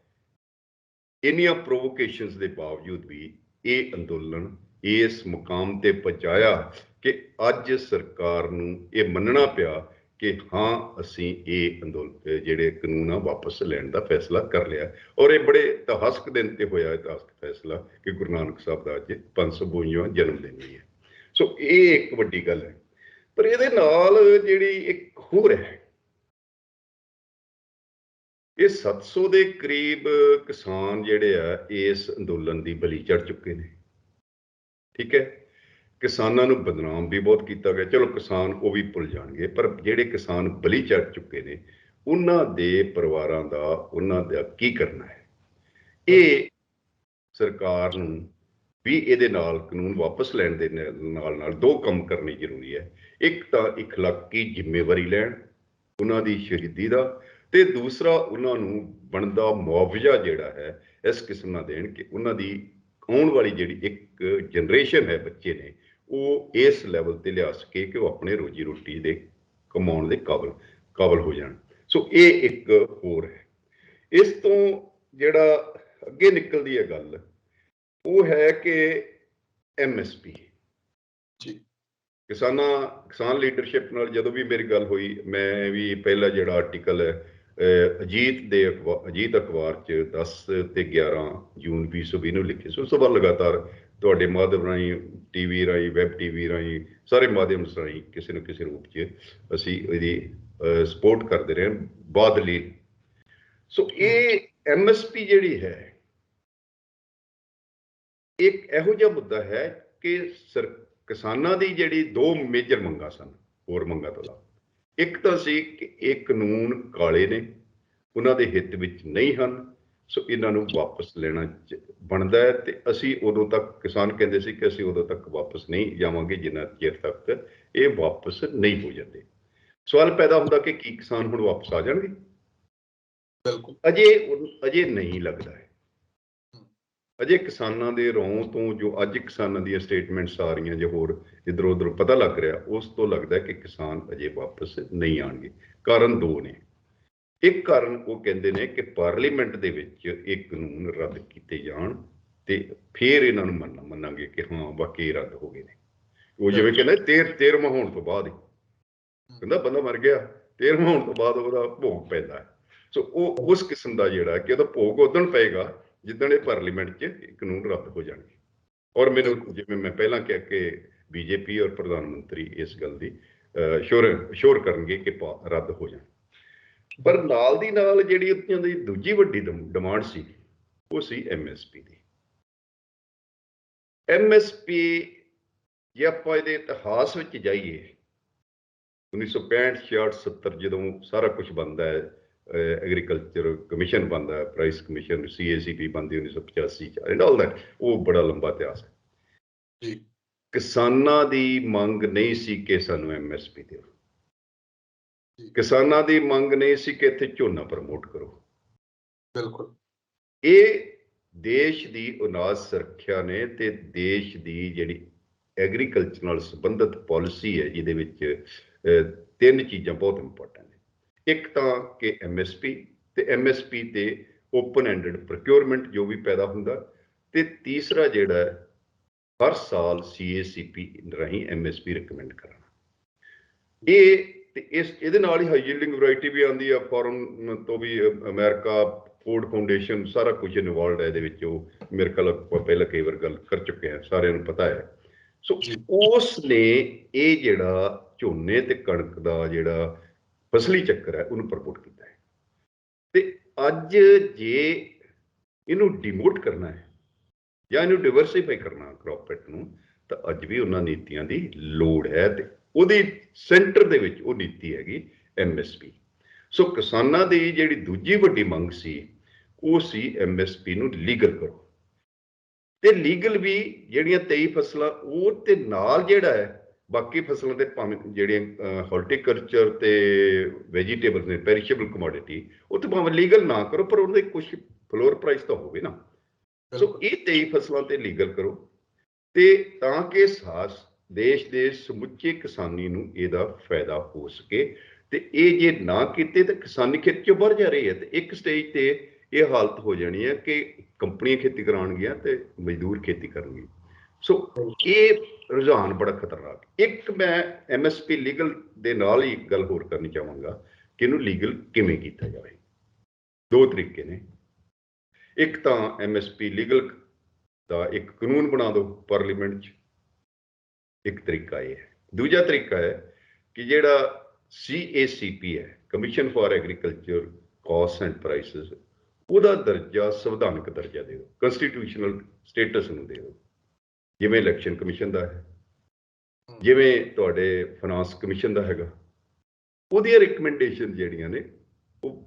ਇੰਨੀਆਂ ਪ੍ਰੋਵੋਕੇਸ਼ਨਸ ਦੇ ਬਾਵਜੂਦ ਵੀ ਇਹ ਅੰਦੋਲਨ ਇਸ ਮੁਕਾਮ ਤੇ ਪਹੁੰਚਾਇਆ ਕਿ ਅੱਜ ਸਰਕਾਰ ਨੂੰ ਇਹ ਮੰਨਣਾ ਪਿਆ ਕਿ ਹਾਂ ਅਸੀਂ ਇਹ ਅੰਦੋਲਨ ਜਿਹੜੇ ਕਾਨੂੰਨ ਆ ਵਾਪਸ ਲੈਣ ਦਾ ਫੈਸਲਾ ਕਰ ਲਿਆ। ਔਰ ਇਹ ਬੜੇ ਇਤਿਹਾਸਕ ਦਿਨ ਤੇ ਹੋਇਆ ਇਤਿਹਾਸਕ ਫੈਸਲਾ ਕਿ ਗੁਰੂ ਨਾਨਕ ਸਾਹਿਬ ਦਾ ਅੱਜ 552ਵਾਂ ਜਨਮ ਦਿਨ ਵੀ ਹੈ। ਸੋ ਇਹ ਇੱਕ ਵੱਡੀ ਗੱਲ ਹੈ। ਪਰ ਇਹਦੇ ਨਾਲ ਜਿਹੜੀ ਇੱਕ ਹੋਰ ਹੈ, ਇਹ 700 ਦੇ ਕਰੀਬ ਕਿਸਾਨ ਜਿਹੜੇ ਆ ਇਸ ਅੰਦੋਲਨ ਦੀ ਬਲੀ ਚੜ ਚੁੱਕੇ ਨੇ। ਠੀਕ ਹੈ, ਕਿਸਾਨਾਂ ਨੂੰ ਬਦਨਾਮ ਵੀ ਬਹੁਤ ਕੀਤਾ ਗਿਆ। ਚਲੋ ਕਿਸਾਨ ਉਹ ਵੀ ਭੁੱਲ ਜਾਣਗੇ, ਪਰ ਜਿਹੜੇ ਕਿਸਾਨ ਬਲੀ ਚੜ ਚੁੱਕੇ ਨੇ ਉਹਨਾਂ ਦੇ ਪਰਿਵਾਰਾਂ ਦਾ ਉਹਨਾਂ ਦਾ ਕੀ ਕਰਨਾ ਹੈ? ਇਹ ਸਰਕਾਰ ਨੂੰ ਵੀ ਇਹਦੇ ਨਾਲ ਕਾਨੂੰਨ ਵਾਪਸ ਲੈਣ ਦੇ ਨਾਲ ਦੋ ਕੰਮ ਕਰਨੇ ਜ਼ਰੂਰੀ ਹੈ। ਇੱਕ ਤਾਂ ਇਖਲਾਕੀ ਜ਼ਿੰਮੇਵਾਰੀ ਲੈਣ ਉਹਨਾਂ ਦੀ ਸ਼ਹੀਦੀ ਦਾ, ਤੇ ਦੂਸਰਾ ਉਹਨਾਂ ਨੂੰ ਬਣਦਾ ਮੁਆਵਜ਼ਾ ਜਿਹੜਾ ਹੈ ਇਸ ਕਿਸਮ ਨਾਲ ਦੇਣ ਕਿ ਉਹਨਾਂ ਦੀ ਆਉਣ ਵਾਲੀ ਜਿਹੜੀ ਇੱਕ ਜਨਰੇਸ਼ਨ ਹੈ, ਬੱਚੇ ਨੇ, ਉਹ ਇਸ ਲੈਵਲ ਤੇ ਲਿਆ ਸਕੇ ਕਿ ਉਹ ਆਪਣੇ ਰੋਜੀ ਰੋਟੀ ਦੇ ਕਮਾਉਣ ਦੇ ਕਾਬਲ ਹੋ ਜਾਣ। ਸੋ ਇਹ ਇੱਕ ਹੋਰ ਹੈ। ਇਸ ਤੋਂ ਜਿਹੜਾ ਅੱਗੇ ਨਿਕਲਦੀ ਹੈ ਗੱਲ, ਉਹ ਹੈ ਕਿ MSP। ਕਿਸਾਨ ਲੀਡਰਸ਼ਿਪ ਨਾਲ ਜਦੋਂ ਵੀ ਮੇਰੀ ਗੱਲ ਹੋਈ, ਮੈਂ ਵੀ ਪਹਿਲਾ ਜਿਹੜਾ ਆਰਟੀਕਲ ਹੈ ਅਜੀਤ ਅਖਬਾਰ 'ਚ 10 ਤੇ 11 ਜੂਨ 2020 ਨੂੰ ਲਿਖੇ ਸੀ। ਉਸ ਤੋਂ ਬਾਅਦ ਲਗਾਤਾਰ ਤੁਹਾਡੇ ਮਾਧਿਅਮ ਰਾਹੀਂ, TV ਰਾਹੀਂ, ਵੈਬ TV ਰਾਹੀਂ, ਸਾਰੇ ਮਾਧਿਅਮ ਰਾਹੀਂ ਕਿਸੇ ਨਾ ਕਿਸੇ ਰੂਪ 'ਚ ਅਸੀਂ ਇਹਦੀ ਸਪੋਰਟ ਕਰਦੇ ਰਹੇ ਬਾਦਲੀ। ਸੋ ਇਹ MSP ਜਿਹੜੀ ਹੈ, ਇੱਕ ਇਹੋ ਜਿਹਾ ਮੁੱਦਾ ਹੈ ਕਿ ਕਿਸਾਨਾਂ ਦੀ ਜਿਹੜੀ ਦੋ ਮੇਜਰ ਮੰਗਾਂ ਸਨ, ਹੋਰ ਮੰਗਾਂ ਤੋਂ ਇਲਾਵਾ। ਇੱਕ ਤਾਂ ਸੀ ਕਿ ਇਹ ਕਾਨੂੰਨ ਕਾਲੇ ਨੇ, ਉਹਨਾਂ ਦੇ ਹਿੱਤ ਵਿੱਚ ਨਹੀਂ ਹਨ, ਸੋ ਇਹਨਾਂ ਨੂੰ ਵਾਪਸ ਲੈਣਾ ਬਣਦਾ ਹੈ। ਤੇ ਅਸੀਂ ਉਦੋਂ ਤੱਕ, ਕਿਸਾਨ ਕਹਿੰਦੇ ਸੀ ਕਿ ਅਸੀਂ ਉਦੋਂ ਤੱਕ ਵਾਪਸ ਨਹੀਂ ਜਾਵਾਂਗੇ ਜਿੰਨਾ ਚਿਰ ਤੱਕ ਇਹ ਵਾਪਸ ਨਹੀਂ ਹੋ ਜਾਂਦੇ। ਸਵਾਲ ਪੈਦਾ ਹੁੰਦਾ ਕਿ ਕੀ ਕਿਸਾਨ ਹੁਣ ਵਾਪਸ ਆ ਜਾਣਗੇ? ਬਿਲਕੁਲ ਅਜੇ ਨਹੀਂ ਲੱਗਦਾ ਹੈ। ਅਜੇ ਕਿਸਾਨਾਂ ਦੇ ਰੌਂ ਤੋਂ, ਜੋ ਅੱਜ ਕਿਸਾਨਾਂ ਦੀਆਂ ਸਟੇਟਮੈਂਟਸ ਆ ਰਹੀਆਂ, ਜੋ ਹੋਰ ਇੱਧਰੋਂ ਉੱਧਰ ਪਤਾ ਲੱਗ ਰਿਹਾ, ਉਸ ਤੋਂ ਲੱਗਦਾ ਕਿ ਕਿਸਾਨ ਅਜੇ ਵਾਪਸ ਨਹੀਂ ਆਉਣਗੇ। ਕਾਰਨ ਦੋ ਨੇ। ਇੱਕ ਕਾਰਨ ਉਹ ਕਹਿੰਦੇ ਨੇ ਕਿ ਪਾਰਲੀਮੈਂਟ ਦੇ ਵਿੱਚ ਇਹ ਕਾਨੂੰਨ ਰੱਦ ਕੀਤੇ ਜਾਣ ਤੇ ਫਿਰ ਇਹਨਾਂ ਨੂੰ ਮੰਨਾਂਗੇ ਕਿ ਹਾਂ ਵਾਕਈ ਰੱਦ ਹੋ ਗਏ ਨੇ। ਉਹ ਜਿਵੇਂ ਕਹਿੰਦਾ 13ਵਾਂ ਹੋਣ ਤੋਂ ਬਾਅਦ ਹੀ, ਕਹਿੰਦਾ ਬੰਦਾ ਮਰ ਗਿਆ, 13ਵਾਂ ਹੋਣ ਤੋਂ ਬਾਅਦ ਉਹਦਾ ਭੋਗ ਪੈਂਦਾ। ਸੋ ਉਹ ਉਸ ਕਿਸਮ ਦਾ ਜਿਹੜਾ ਕਿ ਉਹਦਾ ਭੋਗ ਉਦੋਂ ਪਏਗਾ ਜਿੱਦਣ ਇਹ ਪਾਰਲੀਮੈਂਟ 'ਚ ਕਾਨੂੰਨ ਰੱਦ ਹੋ ਜਾਣਗੇ। ਔਰ ਮੈਨੂੰ, ਜਿਵੇਂ ਮੈਂ ਪਹਿਲਾਂ ਕਿਹਾ, ਕਿ BJP ਔਰ ਪ੍ਰਧਾਨ ਮੰਤਰੀ ਇਸ ਗੱਲ ਦੀ ਸ਼ੋਰ ਕਰਨਗੇ ਕਿ ਰੱਦ ਹੋ ਜਾਣ। ਪਰ ਨਾਲ ਦੀ ਨਾਲ ਜਿਹੜੀ ਉਹਨਾਂ ਦੀ ਦੂਜੀ ਵੱਡੀ ਡਿਮਾਂਡ ਸੀ, ਉਹ ਸੀ MSP ਦੀ। MSP, ਜੇ ਆਪਾਂ ਇਹਦੇ ਇਤਿਹਾਸ ਵਿੱਚ ਜਾਈਏ, 1965, 66, 70 ਜਦੋਂ ਸਾਰਾ ਕੁਝ ਬਣਦਾ ਹੈ, ਐਗਰੀਕਲਚਰ ਕਮਿਸ਼ਨ ਬਣਦਾ ਹੈ, ਪ੍ਰਾਈਸ ਕਮਿਸ਼ਨ, CACP ਬਣਦੀ 1985 'ਚ, ਐਂਡ ਆਲ ਦੈਟ, ਉਹ ਬੜਾ ਲੰਬਾ ਇਤਿਹਾਸ ਹੈ। ਕਿਸਾਨਾਂ ਦੀ ਮੰਗ ਨਹੀਂ ਸੀ ਕਿ ਸਾਨੂੰ MSP ਦਿਓ, ਕਿਸਾਨਾਂ ਦੀ ਮੰਗ ਨਹੀਂ ਸੀ ਕਿ ਇੱਥੇ ਝੋਨਾ ਪ੍ਰਮੋਟ ਕਰੋ। ਬਿਲਕੁਲ, ਇਹ ਦੇਸ਼ ਦੀ ਅਨਾਜ ਸੁਰੱਖਿਆ ਨੇ ਤੇ ਦੇਸ਼ ਦੀ ਜਿਹੜੀ ਐਗਰੀਕਲਚਰ ਨਾਲ ਸੰਬੰਧਿਤ ਪਾਲਿਸੀ ਹੈ, ਜਿਹਦੇ ਵਿੱਚ ਤਿੰਨ ਚੀਜ਼ਾਂ ਬਹੁਤ ਇੰਪੋਰਟੈਂਟ ਨੇ। ਇੱਕ ਤਾਂ ਕਿ MSP, ਤੇ MSP ਤੇ ਓਪਨ ਐਂਡਡ ਪ੍ਰੋਕਿਉਰਮੈਂਟ ਜੋ ਵੀ ਪੈਦਾ ਹੁੰਦਾ, ਤੇ ਤੀਸਰਾ ਜਿਹੜਾ ਹਰ ਸਾਲ CACP ਰਾਹੀਂ MSP ਰਿਕਮੈਂਡ ਕਰਨਾ। ਇਹਦੇ ਨਾਲ ਹੀ ਹਾਈ ਯੀਲਡਿੰਗ ਵੈਰਾਈਟੀ ਵੀ ਆਉਂਦੀ ਆ, ਫੋਰਨ ਤੋਂ ਵੀ, ਅਮਰੀਕਾ ਫੂਡ ਫਾਊਂਡੇਸ਼ਨ, ਸਾਰਾ ਕੁਝ ਇਨਵੋਲਵਡ ਹੈ ਇਹਦੇ ਵਿੱਚ। ਉਹ ਮੇਰੇ ਖਿਆਲ ਪਹਿਲਾਂ ਕਈ ਵਾਰ ਗੱਲ ਕਰ ਚੁੱਕੇ ਹਾਂ, ਸਾਰਿਆਂ ਨੂੰ ਪਤਾ ਹੈ। ਸੋ ਉਸ ਨੇ ਇਹ ਜਿਹੜਾ ਝੋਨੇ ਤੇ ਕਣਕ ਦਾ ਜਿਹੜਾ ਫਸਲੀ ਚੱਕਰ ਹੈ, ਉਹਨੂੰ ਪ੍ਰਮੋਟ ਕੀਤਾ ਹੈ। ਤੇ ਅੱਜ ਜੇ ਇਹਨੂੰ ਡਿਮੋਟ ਕਰਨਾ ਹੈ ਜਾਂ ਇਹਨੂੰ ਡਿਵਰਸੀਫਾਈ ਕਰਨਾ ਕ੍ਰੌਪ ਨੂੰ, ਤਾਂ ਅੱਜ ਵੀ ਉਹਨਾਂ ਨੀਤੀਆਂ ਦੀ ਲੋੜ ਹੈ। ਤੇ ਉਹਦੀ ਸੈਂਟਰ ਦੇ ਵਿੱਚ ਉਹ ਨੀਤੀ ਹੈਗੀ MSP। ਸੋ ਕਿਸਾਨਾਂ ਦੀ ਜਿਹੜੀ ਦੂਜੀ ਵੱਡੀ ਮੰਗ ਸੀ, ਉਹ ਸੀ MSP ਨੂੰ ਲੀਗਲ ਕਰੋ। ਤੇ ਲੀਗਲ ਵੀ ਜਿਹੜੀਆਂ 23 ਫਸਲਾਂ, ਉਹ ਤੇ ਨਾਲ ਜਿਹੜਾ ਹੈ ਬਾਕੀ ਫਸਲਾਂ ਦੇ, ਭਾਵੇਂ ਜਿਹੜੀਆਂ ਹਾਰਟੀਕਲਚਰ ਤੇ ਵੈਜੀਟੇਬਲ ਨੇ, ਪੈਰੀਸ਼ੇਬਲ ਕਮੋਡਿਟੀ, ਉਹ ਤੇ ਭਾਵੇਂ ਲੀਗਲ ਨਾ ਕਰੋ, ਪਰ ਉਹਦੇ ਕੁਝ ਫਲੋਰ ਪ੍ਰਾਈਸ ਤਾਂ ਹੋਵੇ ਨਾ। ਸੋ ਇਹ 23 ਫਸਲਾਂ ਤੇ ਲੀਗਲ ਕਰੋ, ਤੇ ਤਾਂ ਕਿ ਦੇਸ਼ ਦੇ ਸਮੁੱਚੇ ਕਿਸਾਨੀ ਨੂੰ ਇਹਦਾ ਫਾਇਦਾ ਹੋ ਸਕੇ। ਤੇ ਇਹ ਜੇ ਨਾ ਕੀਤੇ ਤਾਂ ਕਿਸਾਨੀ ਖੇਤੀ 'ਚੋਂ ਬਾਹਰ ਜਾ ਰਹੀ ਹੈ, ਤੇ ਇੱਕ ਸਟੇਜ ਤੇ ਇਹ ਹਾਲਤ ਹੋ ਜਾਣੀ ਹੈ ਕਿ ਕੰਪਨੀਆਂ ਖੇਤੀ ਕਰਾਉਣਗੀਆਂ ਤੇ ਮਜ਼ਦੂਰ ਖੇਤੀ ਕਰਨਗੇ। ਸੋ ਇਹ ਰੁਝਾਨ ਬੜਾ ਖਤਰਨਾਕ। ਇੱਕ ਮੈਂ MSP ਲੀਗਲ ਦੇ ਨਾਲ ਹੀ ਗੱਲ ਹੋਰ ਕਰਨੀ ਚਾਹਾਂਗਾ ਕਿ ਇਹਨੂੰ ਲੀਗਲ ਕਿਵੇਂ ਕੀਤਾ ਜਾਵੇ। ਦੋ ਤਰੀਕੇ ਨੇ। ਇੱਕ ਤਾਂ MSP ਲੀਗਲ ਦਾ ਇੱਕ ਕਾਨੂੰਨ ਬਣਾ ਦਿਓ ਪਾਰਲੀਮੈਂਟ 'ਚ, ਇੱਕ ਤਰੀਕਾ ਇਹ ਹੈ। ਦੂਜਾ ਤਰੀਕਾ ਹੈ ਕਿ ਜਿਹੜਾ CACP ਹੈ, commission for agriculture cost and prices, ਉਹਦਾ ਦਰਜਾ ਸੰਵਿਧਾਨਕ ਦਰਜਾ ਦੇ ਦਿਓ, ਕੰਸਟੀਟਿਊਸ਼ਨਲ ਸਟੇਟਸ ਨੂੰ ਦੇ ਦਿਓ, ਜਿਵੇਂ ਇਲੈਕਸ਼ਨ ਕਮਿਸ਼ਨ ਦਾ ਹੈ, ਜਿਵੇਂ ਤੁਹਾਡੇ ਫਾਈਨਾਂਸ ਕਮਿਸ਼ਨ ਦਾ ਹੈਗਾ। ਉਹਦੀਆਂ ਰਿਕਮੈਂਡੇਸ਼ਨ ਜਿਹੜੀਆਂ ਨੇ, ਉਹ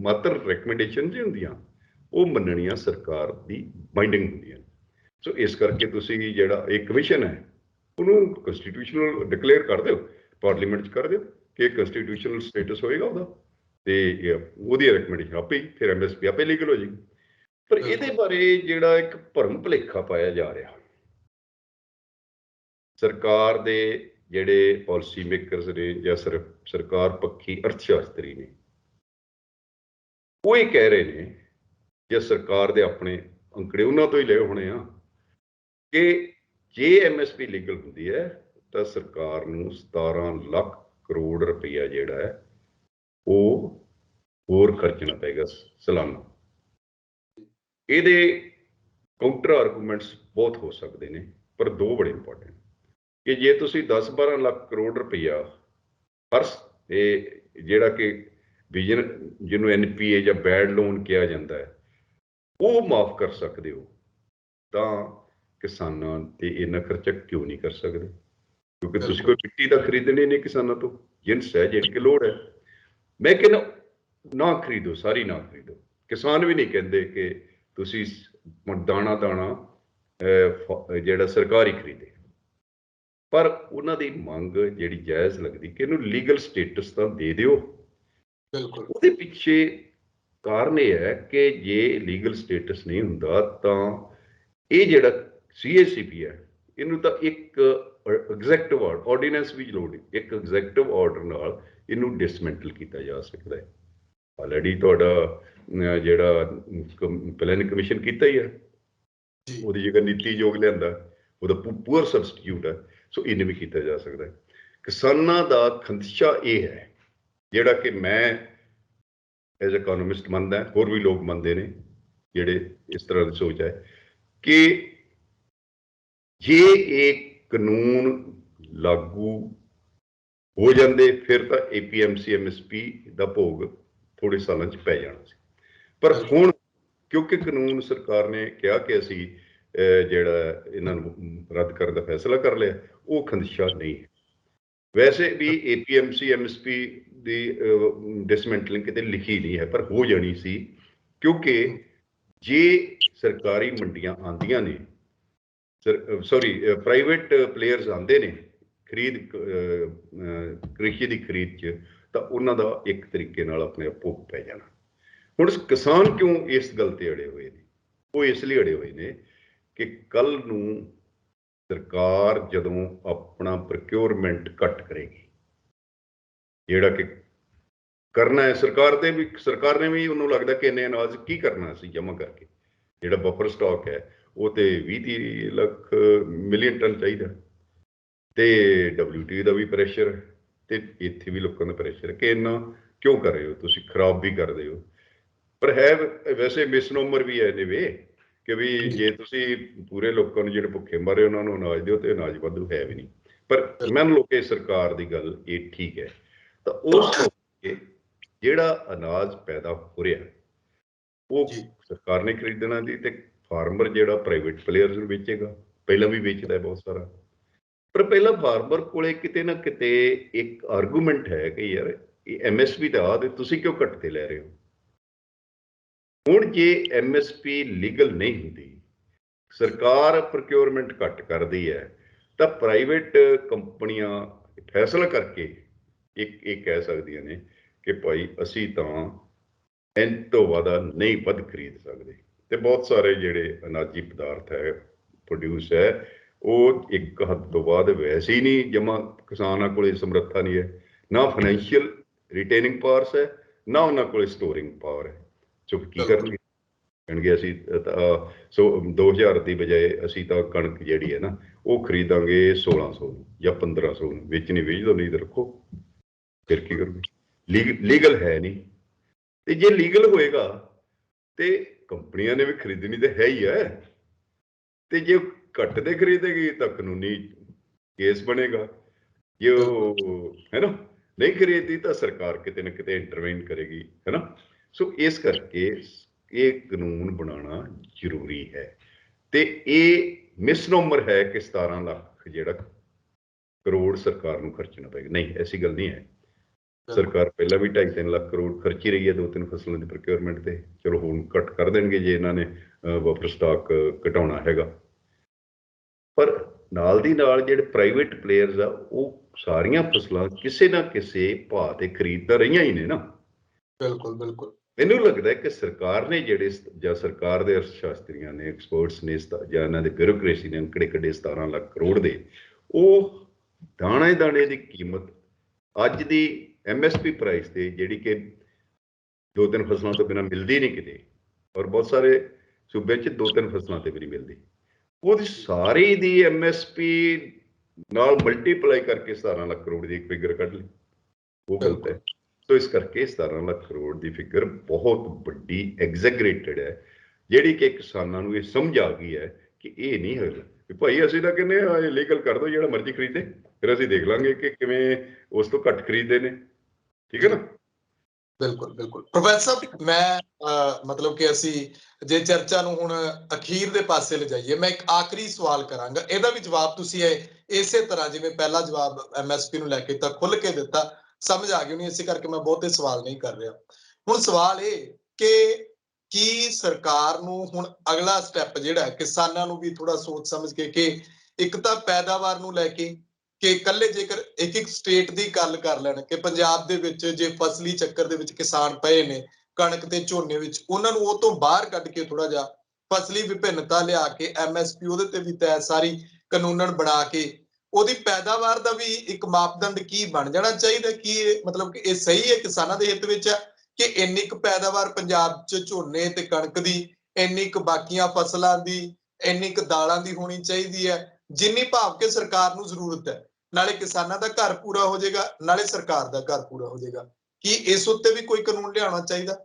ਮਾਤਰ ਰਿਕਮੈਂਡੇਸ਼ਨ ਜੀ ਹੁੰਦੀਆਂ, ਉਹ ਮੰਨਣੀਆਂ ਸਰਕਾਰ ਦੀ ਬਾਈਂਡਿੰਗ ਹੁੰਦੀਆਂ। ਸੋ ਇਸ ਕਰਕੇ ਤੁਸੀਂ ਜਿਹੜਾ ਇਹ ਕਮਿਸ਼ਨ ਹੈ, ਉਹਨੂੰ ਕੰਸਟੀਟਿਊਸ਼ਨਲ ਡਿਕਲੇਅਰ ਕਰ ਦਿਓ, ਪਾਰਲੀਮੈਂਟ 'ਚ ਕਰ ਦਿਓ ਕਿ ਕੰਸਟੀਟਿਊਸ਼ਨਲ ਸਟੇਟਸ ਹੋਏਗਾ ਉਹਦਾ, ਤੇ ਉਹਦੀ ਰეკਮੈਂਡੇਸ਼ਨ ਆਪੇ ਫਿਰ MSP ਆਪੇ ਲੀਗਲ ਹੋ ਜਾਏਗੀ। ਪਰ ਇਹਦੇ ਬਾਰੇ ਜਿਹੜਾ ਇੱਕ ਭਰਮ ਭੁਲੇਖਾ ਪਾਇਆ ਜਾ ਰਿਹਾ, ਸਰਕਾਰ ਦੇ ਜਿਹੜੇ ਪਾਲਿਸੀ ਮੇਕਰਸ ਨੇ ਜਾਂ ਸਰਕਾਰ ਪੱਖੀ ਅਰਥ ਸ਼ਾਸਤਰੀ ਨੇ, ਉਹ ਇਹ ਕਹਿ ਰਹੇ ਨੇ, ਜਾਂ ਸਰਕਾਰ ਦੇ ਆਪਣੇ ਅੰਕੜੇ ਉਹਨਾਂ ਤੋਂ ਹੀ ਲਏ ਹੋਣੇ ਆ, ਕਿ ਜੇ MSP ਲੀਗਲ ਹੁੰਦੀ ਹੈ ਤਾਂ ਸਰਕਾਰ ਨੂੰ 17 ਲੱਖ ਕਰੋੜ ਰੁਪਈਆ ਜਿਹੜਾ ਹੈ ਉਹ ਹੋਰ ਖਰਚਣਾ ਪਏਗਾ ਸਾਲਾਨਾ। ਇਹਦੇ ਕਾਊਂਟਰ ਆਰਗੂਮੈਂਟਸ ਬਹੁਤ ਹੋ ਸਕਦੇ ਨੇ, ਪਰ ਦੋ ਬੜੇ ਇੰਪੋਰਟੈਂਟ, ਕਿ ਜੇ ਤੁਸੀਂ 10-12 ਲੱਖ ਕਰੋੜ ਰੁਪਈਆ ਹਰ ਇਹ ਜਿਹੜਾ ਕਿ ਵਿਜਨ ਜਿਹਨੂੰ NPA ਜਾਂ ਬੈਡ ਲੋਨ ਕਿਹਾ ਜਾਂਦਾ ਹੈ, ਉਹ ਮਾਫ ਕਰ ਸਕਦੇ ਹੋ, ਤਾਂ ਕਿਸਾਨਾਂ ਤੇ ਇੰਨਾ ਖਰਚਾ ਕਿਉਂ ਨਹੀਂ ਕਰ ਸਕਦੇ? ਕਿਉਂਕਿ ਤੁਸੀਂ ਕੋਈ ਮਿੱਟੀ ਦਾ ਖਰੀਦਣੀ ਨਹੀਂ ਕਿਸਾਨਾਂ ਤੋਂ, ਜਿੰਸ ਹੈ ਜਿਹੜੀ ਕਿ ਲੋੜ ਹੈ। ਮੈਂ ਕਹਿੰਦਾ ਨਾ ਖਰੀਦੋ, ਸਾਰੀ ਨਾ ਖਰੀਦੋ। ਕਿਸਾਨ ਵੀ ਨਹੀਂ ਕਹਿੰਦੇ ਕਿ ਤੁਸੀਂ ਦਾਣਾ ਜਿਹੜਾ ਸਰਕਾਰੀ ਖਰੀਦੇ, ਪਰ ਉਹਨਾਂ ਦੀ ਮੰਗ ਜਿਹੜੀ ਜਾਇਜ਼ ਲੱਗਦੀ ਕਿ ਇਹਨੂੰ ਲੀਗਲ ਸਟੇਟਸ ਤਾਂ ਦੇ ਦਿਓ। ਬਿਲਕੁਲ, ਉਹਦੇ ਪਿੱਛੇ ਕਾਰਨ ਇਹ ਹੈ ਕਿ ਜੇ ਲੀਗਲ ਸਟੇਟਸ ਨਹੀਂ ਹੁੰਦਾ ਤਾਂ ਇਹ ਜਿਹੜਾ CACP ਹੈ, ਇਹਨੂੰ ਤਾਂ ਇੱਕ ਐਗਜ਼ੈਕਟਿਵ ਆਰਡੀਨੈਂਸ ਵੀ ਲੋੜ ਹੈ, ਇੱਕ ਐਗਜ਼ੈਕਟਿਵ ਆਰਡਰ ਨਾਲ ਇਹਨੂੰ ਡਿਸਮੈਂਟਲ ਕੀਤਾ ਜਾ ਸਕਦਾ ਹੈ। ਆਲਰੇਡੀ ਤੁਹਾਡਾ ਜਿਹੜਾ ਪਲੈਨਿੰਗ ਕਮਿਸ਼ਨ ਕੀਤਾ ਹੀ ਹੈ, ਉਹਦੀ ਜਗ੍ਹਾ ਨੀਤੀ ਆਯੋਗ ਲਿਆਂਦਾ, ਉਹਦਾ ਪੂਅਰ ਸਬਸਟੀਟਿਊਟ ਹੈ, ਸੋ ਇਹਨੂੰ ਵੀ ਕੀਤਾ ਜਾ ਸਕਦਾ ਹੈ। ਕਿਸਾਨਾਂ ਦਾ ਖਦਸ਼ਾ ਇਹ ਹੈ, ਜਿਹੜਾ ਕਿ ਮੈਂ ਐਜ਼ ਇਕੋਨੋਮਿਸਟ ਮੰਨਦਾ, ਹੋਰ ਵੀ ਲੋਕ ਮੰਨਦੇ ਨੇ ਜਿਹੜੇ ਇਸ ਤਰ੍ਹਾਂ ਦੀ ਸੋਚ ਹੈ, ਕਿ ਜੇ ਇਹ ਕਾਨੂੰਨ ਲਾਗੂ ਹੋ ਜਾਂਦੇ ਫਿਰ ਤਾਂ APMC MSP ਦਾ ਭੋਗ ਥੋੜੇ ਸਾਲਾਂ 'ਚ ਪੈ ਜਾਣਾ ਸੀ। ਪਰ ਹੁਣ ਕਿਉਂਕਿ ਕਾਨੂੰਨ ਸਰਕਾਰ ਨੇ ਕਿਹਾ ਕਿ ਅਸੀਂ ਜਿਹੜਾ ਇਹਨਾਂ ਨੂੰ ਰੱਦ ਕਰਨ ਦਾ ਫੈਸਲਾ ਕਰ ਲਿਆ, ਉਹ ਖਦਸ਼ਾ ਨਹੀਂ ਹੈ। ਵੈਸੇ ਵੀ APMC MSP ਦੀ ਡਿਸਮੈਂਟਲਿੰਗ ਕਿਤੇ ਲਿਖੀ ਨਹੀਂ ਹੈ, ਪਰ ਹੋ ਜਾਣੀ ਸੀ, ਕਿਉਂਕਿ ਜੇ ਸਰਕਾਰੀ ਮੰਡੀਆਂ ਆਉਂਦੀਆਂ ਨੇ, ਪ੍ਰਾਈਵੇਟ ਪਲੇਅਰਸ ਆਉਂਦੇ ਨੇ ਕ੍ਰਿਸ਼ੀ ਦੀ ਖਰੀਦ 'ਚ, ਤਾਂ ਉਹਨਾਂ ਦਾ ਇੱਕ ਤਰੀਕੇ ਨਾਲ ਆਪਣੇ ਆਪ ਭੋਗ ਪੈ ਜਾਣਾ। ਹੁਣ ਕਿਸਾਨ ਕਿਉਂ ਇਸ ਗੱਲ ਤੇ ਅੜੇ ਹੋਏ ਨੇ? ਉਹ ਇਸ ਲਈ ਅੜੇ ਹੋਏ ਨੇ ਕਿ ਕੱਲ ਨੂੰ ਸਰਕਾਰ ਜਦੋਂ ਆਪਣਾ ਪ੍ਰੋਕਿਉਰਮੈਂਟ ਘੱਟ ਕਰੇਗੀ, ਜਿਹੜਾ ਕਿ ਕਰਨਾ ਹੈ ਸਰਕਾਰ ਨੇ ਵੀ ਉਹਨੂੰ ਲੱਗਦਾ ਕਿ ਇੰਨੇ ਅਨਾਜ ਕੀ ਕਰਨਾ ਅਸੀਂ ਜਮ੍ਹਾਂ ਕਰਕੇ, ਜਿਹੜਾ ਬਫਰ ਸਟਾਕ ਹੈ ਉਹ ਤੇ 20-30 ਲੱਖ ਮਿਲੀਅਨ ਟਨ ਚਾਹੀਦਾ, ਤੇ WTO ਦਾ ਵੀ ਪ੍ਰੈਸ਼ਰ, ਤੇ ਇੱਥੇ ਵੀ ਲੋਕਾਂ ਦਾ ਪ੍ਰੈਸ਼ਰ ਕਿ ਇੰਨਾ ਕਿਉਂ ਕਰ ਰਹੇ ਹੋ ਤੁਸੀਂ, ਖਰਾਬ ਵੀ ਕਰਦੇ ਹੋ। ਪਰ ਹੈ ਵੈਸੇ ਮਿਸਨੋਮਰ ਵੀ ਹੈ ਵੇ ਕਿ ਵੀ ਜੇ ਤੁਸੀਂ ਪੂਰੇ ਲੋਕਾਂ ਨੂੰ ਜਿਹੜੇ ਭੁੱਖੇ ਮਾਰੇ ਉਹਨਾਂ ਨੂੰ ਅਨਾਜ ਦਿਓ ਤੇ ਅਨਾਜ ਵਾਧੂ ਹੈ ਵੀ ਨਹੀਂ। ਪਰ ਮੰਨ ਲਓ ਕਿ ਸਰਕਾਰ ਦੀ ਗੱਲ ਇਹ ਠੀਕ ਹੈ, ਤਾਂ ਉਸ ਜਿਹੜਾ ਅਨਾਜ ਪੈਦਾ ਹੋ ਰਿਹਾ ਉਹ ਸਰਕਾਰ ਨੇ ਖਰੀਦਣਾ ਦੀ, ਤੇ ਫਾਰਮਰ ਜਿਹੜਾ ਪ੍ਰਾਈਵੇਟ ਪਲੇਅਰਸ ਨੂੰ ਵੇਚੇਗਾ, ਪਹਿਲਾਂ ਵੀ ਵੇਚਦਾ ਹੈ ਬਹੁਤ ਸਾਰਾ। ਪਰ ਪਹਿਲਾਂ ਫਾਰਮਰ ਕੋਲੇ ਕਿਤੇ ਨਾ ਕਿਤੇ ਇੱਕ ਆਰਗੂਮੈਂਟ ਹੈ ਕਿ ਯਾਰ ਇਹ MSP ਦਾ ਤੇ ਤੁਸੀਂ ਕਿਉਂ ਘੱਟ ਤੇ ਲੈ ਰਹੇ ਹੋ? ਹੁਣ ਜੇ MSP ਲੀਗਲ ਨਹੀਂ ਹੁੰਦੀ, ਸਰਕਾਰ ਪ੍ਰੋਕਿਉਰਮੈਂਟ ਘੱਟ ਕਰਦੀ ਹੈ, ਤਾਂ ਪ੍ਰਾਈਵੇਟ ਕੰਪਨੀਆਂ ਫੈਸਲਾ ਕਰਕੇ ਇਹ ਕਹਿ ਸਕਦੀਆਂ ਨੇ ਕਿ ਭਾਈ ਅਸੀਂ ਤਾਂ ਇੰਨ ਤੋਂ ਨਹੀਂ ਵੱਧ ਖਰੀਦ ਸਕਦੇ। ਤੇ ਬਹੁਤ ਸਾਰੇ ਜਿਹੜੇ ਅਨਾਜੀ ਪਦਾਰਥ ਹੈ, ਪ੍ਰੋਡਿਊਸ ਹੈ, ਉਹ ਇੱਕ ਹੱਦ ਤੋਂ ਬਾਅਦ ਵੈਸੇ ਹੀ ਨਹੀਂ ਜਮ੍ਹਾਂ, ਕਿਸਾਨਾਂ ਕੋਲੇ ਸਮਰੱਥਾ ਨਹੀਂ ਹੈ, ਨਾ ਫਾਈਨੈਂਸ਼ੀਅਲ ਰਿਟੇਨਿੰਗ ਪਾਵਰਸ ਹੈ, ਨਾ ਉਹਨਾਂ ਕੋਲੇ ਸਟੋਰਿੰਗ ਪਾਵਰ ਹੈ। ਸੋ ਕੀ ਕਰਨਗੇ? ਕਹਿਣਗੇ ਅਸੀਂ 2000 ਦੀ ਬਜਾਏ ਅਸੀਂ ਤਾਂ ਕਣਕ ਜਿਹੜੀ ਹੈ ਨਾ ਉਹ ਖਰੀਦਾਂਗੇ 1600 ਜਾਂ 1500 ਨੂੰ, ਵੇਚਣੀ ਵੇਚ ਦੋ, ਨਹੀਂ ਤਾਂ ਰੱਖੋ। ਫਿਰ ਕੀ ਕਰੋਗੇ? ਲੀਗਲ ਹੈ ਨਹੀਂ। ਤੇ ਜੇ ਲੀਗਲ ਹੋਏਗਾ ਤੇ ਕੰਪਨੀਆਂ ਨੇ ਵੀ ਖਰੀਦਣੀ ਤਾਂ ਹੈ ਹੀ ਹੈ, ਤੇ ਜੇ ਘੱਟ ਤੇ ਖਰੀਦੇਗੀ ਤਾਂ ਕਾਨੂੰਨੀ ਕੇਸ ਬਣੇਗਾ। ਜੇ ਉਹ ਹੈ ਨਾ ਨਹੀਂ ਖਰੀਦਦੀ ਤਾਂ ਸਰਕਾਰ ਕਿਤੇ ਨਾ ਕਿਤੇ ਇੰਟਰਵੈਨ ਕਰੇਗੀ, ਹੈ ਨਾ। ਸੋ ਇਸ ਕਰਕੇ ਇਹ ਕਾਨੂੰਨ ਬਣਾਉਣਾ ਜ਼ਰੂਰੀ ਹੈ। ਤੇ ਇਹ ਮਿਸਨੋਮਰ ਹੈ ਕਿ 17 ਲੱਖ ਜਿਹੜਾ ਕਰੋੜ ਸਰਕਾਰ ਨੂੰ ਖਰਚਣਾ ਪਏਗਾ, ਨਹੀਂ, ਐਸੀ ਗੱਲ ਨਹੀਂ ਹੈ। ਸਰਕਾਰ ਪਹਿਲਾਂ ਵੀ 2.5-3 ਲੱਖ ਕਰੋੜ ਖਰਚੀ ਰਹੀ ਹੈ 2-3 ਫਸਲਾਂ ਦੀ ਪ੍ਰੋਕਿਉਰਮੈਂਟ ਤੇ। ਚਲੋ ਹੁਣ ਘੱਟ ਕਰ ਦੇਣਗੇ ਜੇ ਇਹਨਾਂ ਨੇ ਬਫਰ ਸਟਾਕ ਘਟਾਉਣਾ ਹੈਗਾ। ਪਰ ਨਾਲ ਦੀ ਨਾਲ ਜਿਹੜੇ ਪ੍ਰਾਈਵੇਟ ਪਲੇਅਰਸ ਆ ਉਹ ਸਾਰੀਆਂ ਫਸਲਾਂ ਕਿਸੇ ਨਾ ਕਿਸੇ ਭਾਅ ਤੇ ਖਰੀਦ ਤਾਂ ਰਹੀਆਂ ਹੀ ਨੇ ਨਾ। ਬਿਲਕੁਲ ਬਿਲकुल। ਮੈਨੂੰ ਲੱਗਦਾ ਹੈ ਕਿ ਸਰਕਾਰ ਨੇ ਜਿਹੜੇ ਜਾਂ ਸਰਕਾਰ ਦੇ ਅਰਥ ਸ਼ਾਸਤਰੀਆਂ ਨੇ, ਐਕਸਪਰਟਸ ਨੇ, ਜਾਂ ਇਹਨਾਂ ਦੇ ਬਿਊਰੋਕ੍ਰੇਸੀ ਨੇ ਅੰਕੜੇ ਕੱਢੇ 17 ਲੱਖ ਕਰੋੜ ਦੇ, ਉਹ ਦਾਣੇ ਦਾਣੇ ਦੀ ਕੀਮਤ ਅੱਜ ਦੀ MSP ਪ੍ਰਾਈਸ ਤੇ, ਜਿਹੜੀ ਕਿ 2-3 ਫਸਲਾਂ ਤੋਂ ਬਿਨਾਂ ਮਿਲਦੀ ਨਹੀਂ ਕਿਤੇ, ਔਰ ਬਹੁਤ ਸਾਰੇ ਸੂਬੇ 'ਚ 2-3 ਫਸਲਾਂ ਤੇ ਵੀ ਨਹੀਂ ਮਿਲਦੀ, ਉਹਦੀ ਸਾਰੀ ਦੀ MSP ਨਾਲ ਮਲਟੀਪਲਾਈ ਕਰਕੇ 17 ਲੱਖ ਕਰੋੜ ਦੀ ਇੱਕ ਫਿਗਰ ਕੱਢ ਲਈ, ਉਹ ਗਲਤ ਹੈ। ਸੋ ਇਸ ਕਰਕੇ 17 ਲੱਖ ਕਰੋੜ ਦੀ ਫਿਗਰ ਬਹੁਤ ਵੱਡੀ ਐਗਜ਼ੈਗਰੇਟਡ ਹੈ, ਜਿਹੜੀ ਕਿ ਕਿਸਾਨਾਂ ਨੂੰ ਇਹ ਸਮਝ ਆ ਗਈ ਹੈ ਕਿ ਇਹ ਨਹੀਂ ਹੋਏਗਾ ਵੀ ਭਾਈ ਅਸੀਂ ਤਾਂ ਕਹਿੰਦੇ ਆ ਇਲੀਗਲ ਕਰ ਦਿਓ, ਜਿਹੜਾ ਮਰਜ਼ੀ ਖਰੀਦੇ, ਫਿਰ ਅਸੀਂ ਦੇਖ ਲਾਂਗੇ ਕਿ ਕਿਵੇਂ ਉਸ ਤੋਂ ਘੱਟ ਖਰੀਦਦੇ ਨੇ। ਠੀਕ ਹੈ ਨਾ। ਬਿਲਕੁਲ ਬਿਲकुल। ਪ੍ਰੋਫੈਸਰ ਸਾਹਿਬ, ਮੈਂ ਮਤਲਬ ਕਿ ਅਸੀਂ ਜੇ ਚਰਚਾ ਨੂੰ ਹੁਣ ਅਖੀਰ ਦੇ ਪਾਸੇ ਲਿਜਾਈਏ, ਮੈਂ ਇੱਕ ਆਖਰੀ ਸਵਾਲ ਕਰਾਂਗਾ, ਇਹਦਾ ਵੀ ਜਵਾਬ ਤੁਸੀਂ ਇਸੇ ਤਰ੍ਹਾਂ ਜਿਵੇਂ ਪਹਿਲਾ ਜਵਾਬ MSP ਨੂੰ ਲੈ ਕੇ ਤਾਂ ਖੁੱਲ ਕੇ ਦਿੱਤਾ, ਸਮਝ ਆ ਗਈ ਨਹੀਂ, ਇਸੇ ਕਰਕੇ ਮੈਂ ਬਹੁਤੇ ਸਵਾਲ ਨਹੀਂ ਕਰ ਰਿਹਾ। ਹੁਣ ਸਵਾਲ ਇਹ ਕਿ ਕੀ ਸਰਕਾਰ ਨੂੰ ਹੁਣ ਅਗਲਾ ਸਟੈਪ ਜਿਹੜਾ ਹੈ ਕਿਸਾਨਾਂ ਨੂੰ ਵੀ ਥੋੜਾ ਸੋਚ ਸਮਝ ਕੇ, ਕਿ ਇੱਕ ਤਾਂ ਪੈਦਾਵਾਰ ਨੂੰ ਲੈ ਕੇ, ਕਿ ਇਕੱਲੇ ਜੇਕਰ ਇੱਕ ਇੱਕ ਸਟੇਟ ਦੀ ਗੱਲ ਕਰ ਲੈਣ ਕਿ ਪੰਜਾਬ ਦੇ ਵਿੱਚ ਜੇ ਫਸਲੀ ਚੱਕਰ ਦੇ ਵਿੱਚ ਕਿਸਾਨ ਪਏ ਨੇ ਕਣਕ ਤੇ ਝੋਨੇ ਵਿੱਚ, ਉਹਨਾਂ ਨੂੰ ਉਹ ਤੋਂ ਬਾਹਰ ਕੱਢ ਕੇ ਥੋੜਾ ਜਿਹਾ ਫਸਲੀ ਵਿਭਿੰਨਤਾ ਲਿਆ ਕੇ MSP ਉਹਦੇ ਤੇ ਵੀ ਤੈਅ ਸਾਰੀ ਕਾਨੂੰਨਨ ਬਣਾ ਕੇ ਉਹਦੀ ਪੈਦਾਵਾਰ ਦਾ ਵੀ ਇੱਕ ਮਾਪਦੰਡ ਕੀ ਬਣ ਜਾਣਾ ਚਾਹੀਦਾ। ਕੀ ਮਤਲਬ ਕਿ ਇਹ ਸਹੀ ਹੈ, ਕਿਸਾਨਾਂ ਦੇ ਹਿੱਤ ਵਿੱਚ ਹੈ ਕਿ ਇੰਨੀ ਕੁ ਪੈਦਾਵਾਰ ਪੰਜਾਬ 'ਚ ਝੋਨੇ ਤੇ ਕਣਕ ਦੀ, ਇੰਨੀ ਕੁ ਬਾਕੀਆਂ ਫਸਲਾਂ ਦੀ, ਇੰਨੀ ਕੁ ਦਾਲਾਂ ਦੀ ਹੋਣੀ ਚਾਹੀਦੀ ਹੈ ਜਿੰਨੀ ਭਾਵ ਕਿ ਸਰਕਾਰ ਨੂੰ ਜ਼ਰੂਰਤ ਹੈ, ਨਾਲੇ ਕਿਸਾਨਾਂ ਦਾ ਘਰ ਪੂਰਾ ਹੋ ਜਾਏਗਾ, ਨਾਲੇ ਸਰਕਾਰ ਦਾ ਘਰ ਪੂਰਾ ਹੋ ਜਾਏਗਾ। ਕੀ ਇਸ ਉੱਤੇ ਵੀ ਕੋਈ ਕਾਨੂੰਨ ਲਿਆਉਣਾ ਚਾਹੀਦਾ?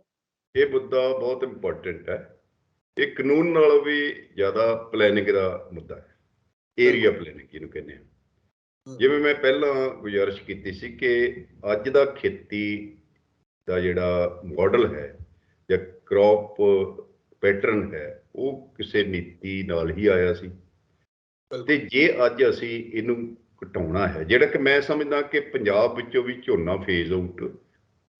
ਇਹ ਮੁੱਦਾ ਬਹੁਤ ਇੰਪੋਰਟੈਂਟ ਹੈ। ਇਹ ਕਾਨੂੰਨ ਨਾਲੋਂ ਵੀ ਜ਼ਿਆਦਾ ਪਲੈਨਿੰਗ ਦਾ ਮੁੱਦਾ ਹੈ, ਏਰੀਆ ਪਲੈਨਿੰਗ ਜਿਹਨੂੰ ਕਹਿੰਦੇ ਆ। ਜਿਵੇਂ ਮੈਂ ਪਹਿਲਾਂ ਗੁਜ਼ਾਰਿਸ਼ ਕੀਤੀ ਸੀ ਕਿ ਅੱਜ ਦਾ ਖੇਤੀ ਦਾ ਜਿਹੜਾ ਮਾਡਲ ਹੈ ਜਾਂ ਕ੍ਰੌਪ ਪੈਟਰਨ ਹੈ, ਉਹ ਕਿਸੇ ਨੀਤੀ ਨਾਲ ਹੀ ਆਇਆ ਸੀ, ਤੇ ਜੇ ਅੱਜ ਅਸੀਂ ਇਹਨੂੰ ਘਟਾਉਣਾ ਹੈ, ਜਿਹੜਾ ਕਿ ਮੈਂ ਸਮਝਦਾ ਕਿ ਪੰਜਾਬ ਵਿੱਚੋਂ ਵੀ ਝੋਨਾ ਫੇਜ਼ ਆਊਟ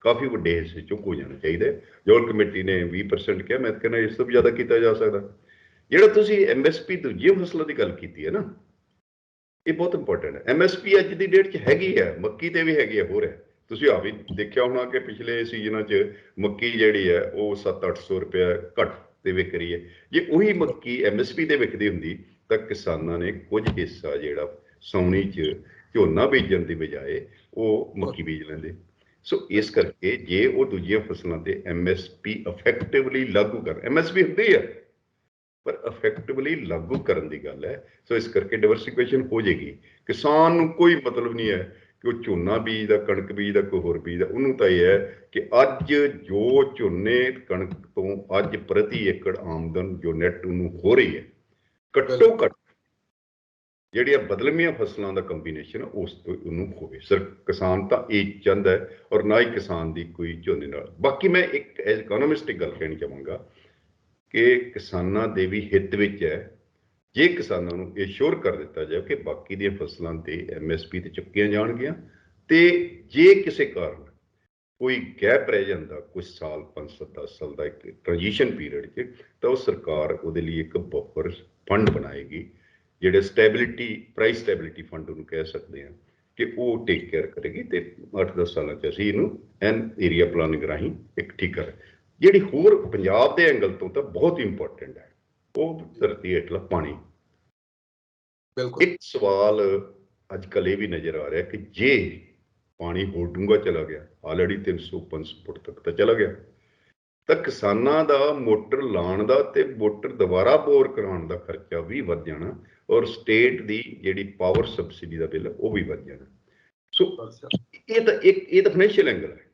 ਕਾਫੀ ਵੱਡੇ ਹਿੱਸੇ ਚੋਂ ਹੋ ਜਾਣਾ ਚਾਹੀਦਾ। ਜੋਲ ਕਮੇਟੀ ਨੇ 20% ਕਿਹਾ, ਮੈਂ ਕਹਿੰਦਾ ਇਸ ਤੋਂ ਵੀ ਜ਼ਿਆਦਾ ਕੀਤਾ ਜਾ ਸਕਦਾ। ਜਿਹੜਾ ਤੁਸੀਂ MSP ਦੂਜੀਆਂ ਫਸਲਾਂ ਦੀ ਗੱਲ ਕੀਤੀ ਹੈ ਨਾ, ਇਹ ਬਹੁਤ ਇੰਪੋਰਟੈਂਟ ਹੈ। MSP ਅੱਜ ਦੀ ਡੇਟ 'ਚ ਹੈਗੀ ਹੈ, ਮੱਕੀ ਤੇ ਵੀ ਹੈਗੀ ਹੈ, ਹੋਰ ਹੈ। ਤੁਸੀਂ ਆਪ ਹੀ ਦੇਖਿਆ ਹੋਣਾ ਕਿ ਪਿਛਲੇ ਸੀਜ਼ਨਾਂ 'ਚ ਮੱਕੀ ਜਿਹੜੀ ਹੈ ਉਹ 700-800 ਰੁਪਏ ਘੱਟ ਤੇ ਵਿਕ ਰਹੀ ਹੈ। ਜੇ ਉਹੀ ਮੱਕੀ MSP ਤੇ ਵਿਕਦੀ ਹੁੰਦੀ ਤਾਂ ਕਿਸਾਨਾਂ ਨੇ ਕੁਝ ਹਿੱਸਾ ਜਿਹੜਾ ਸਾਉਣੀ 'ਚ ਝੋਨਾ ਬੀਜਣ ਦੀ ਬਜਾਏ ਉਹ ਮੱਕੀ ਬੀਜ ਲੈਂਦੇ। ਸੋ ਇਸ ਕਰਕੇ ਜੇ ਉਹ ਦੂਜੀਆਂ ਫਸਲਾਂ ਤੇ MSP ਇਫੈਕਟਿਵਲੀ ਲਾਗੂ ਕਰ, MSP ਹੁੰਦੀ ਹੈ ਪਰ ਇਫੈਕਟਿਵਲੀ ਲਾਗੂ ਕਰਨ ਦੀ ਗੱਲ ਹੈ। ਸੋ ਇਸ ਕਰਕੇ ਡਾਈਵਰਸਿਫਿਕੇਸ਼ਨ ਹੋ ਜਾਏਗੀ। ਕਿਸਾਨ ਨੂੰ ਕੋਈ ਮਤਲਬ ਨਹੀਂ ਹੈ ਕਿ ਉਹ ਝੋਨਾ ਬੀਜਦਾ, ਕਣਕ ਬੀਜਦਾ, ਕੋਈ ਹੋਰ ਬੀਜਦਾ। ਉਹਨੂੰ ਤਾਂ ਇਹ ਹੈ ਕਿ ਅੱਜ ਜੋ ਝੋਨੇ ਕਣਕ ਤੋਂ ਅੱਜ ਪ੍ਰਤੀ ਏਕੜ ਆਮਦਨ ਜੋ ਨੈਟ ਉਹਨੂੰ ਹੋ ਰਹੀ ਹੈ, ਘੱਟੋ ਘੱਟ ਜਿਹੜੀਆਂ ਬਦਲਵੀਆਂ ਫਸਲਾਂ ਦਾ ਕੰਬੀਨੇਸ਼ਨ ਉਸ ਤੋਂ ਉਹਨੂੰ ਹੋਵੇ। ਸਰ ਕਿਸਾਨ ਤਾਂ ਇਹ ਚਾਹੁੰਦਾ ਹੈ, ਔਰ ਨਾ ਹੀ ਕਿਸਾਨ ਦੀ ਕੋਈ ਝੋਨੇ ਨਾਲ। ਬਾਕੀ ਮੈਂ ਇੱਕ ਐਜ਼ ਇਕੋਨੋਮਿਸਟ ਇੱਕ ਗੱਲ ਕਹਿਣੀ ਚਾਹਾਂਗਾ ਕਿ ਕਿਸਾਨਾਂ ਦੇ ਵੀ ਹਿੱਤ ਵਿੱਚ ਹੈ ਜੇ ਕਿਸਾਨਾਂ ਨੂੰ ਇਹ ਸ਼ੋਰ ਕਰ ਦਿੱਤਾ ਜਾਏ ਕਿ ਬਾਕੀ ਦੀਆਂ ਫਸਲਾਂ ਤੇ MSP ਤੇ ਚੁੱਕੀਆਂ ਜਾਣਗੀਆਂ, ਤੇ ਜੇ ਕਿਸੇ ਕਾਰਨ ਕੋਈ ਗੈਪ ਰਹਿ ਜਾਂਦਾ ਕੁਝ ਸਾਲ, 5-10 ਸਾਲ ਦਾ ਇੱਕ ਟ੍ਰਾਂਜੀਸ਼ਨ ਪੀਰੀਅਡ 'ਚ, ਤਾਂ ਉਹ ਸਰਕਾਰ ਉਹਦੇ ਲਈ ਇੱਕ ਬਫਰ ਫੰਡ ਬਣਾਏਗੀ, ਜਿਹੜੇ ਸਟੈਬਿਲਿਟੀ, ਪ੍ਰਾਈਸ ਸਟੈਬਿਲਿਟੀ ਫੰਡ ਉਹਨੂੰ ਕਹਿ ਸਕਦੇ ਹਾਂ, ਕਿ ਉਹ ਟੇਕ ਕੇਅਰ ਕਰੇਗੀ। ਤੇ 8-10 ਸਾਲਾਂ 'ਚ ਅਸੀਂ ਇਹਨੂੰ ਏਰੀਆ ਪਲਾਨਿੰਗ ਰਾਹੀਂ ਇੱਕ ਠੀਕ ਕਰ। ਜਿਹੜੀ ਹੋਰ ਪੰਜਾਬ ਦੇ ਐਂਗਲ ਤੋਂ ਤਾਂ ਬਹੁਤ ਇੰਪੋਰਟੈਂਟ ਹੈ, ਉਹ ਧਰਤੀ ਹੇਠਲਾ ਪਾਣੀ। ਇੱਕ ਸਵਾਲ ਅੱਜ ਕੱਲ੍ਹ ਇਹ ਵੀ ਨਜ਼ਰ ਆ ਰਿਹਾ ਕਿ ਜੇ ਪਾਣੀ ਹੋਰ ਡੂੰਘਾ ਚਲਾ ਗਿਆ, ਆਲਰੇਡੀ 300-500 ਫੁੱਟ ਤੱਕ ਤਾਂ ਚਲਾ ਗਿਆ, ਤਾਂ ਕਿਸਾਨਾਂ ਦਾ ਮੋਟਰ ਲਾਉਣ ਦਾ ਤੇ ਮੋਟਰ ਦੁਬਾਰਾ ਬੋਰ ਕਰਾਉਣ ਦਾ ਖਰਚਾ ਵੀ ਵੱਧ ਜਾਣਾ, ਔਰ ਸਟੇਟ ਦੀ ਜਿਹੜੀ ਪਾਵਰ ਸਬਸਿਡੀ ਦਾ ਬਿੱਲ ਉਹ ਵੀ ਵੱਧ ਜਾਣਾ। ਸੋ ਇਹ ਤਾਂ ਫਾਈਨੈਂਸ਼ੀਅਲ ਐਂਗਲ ਹੈ।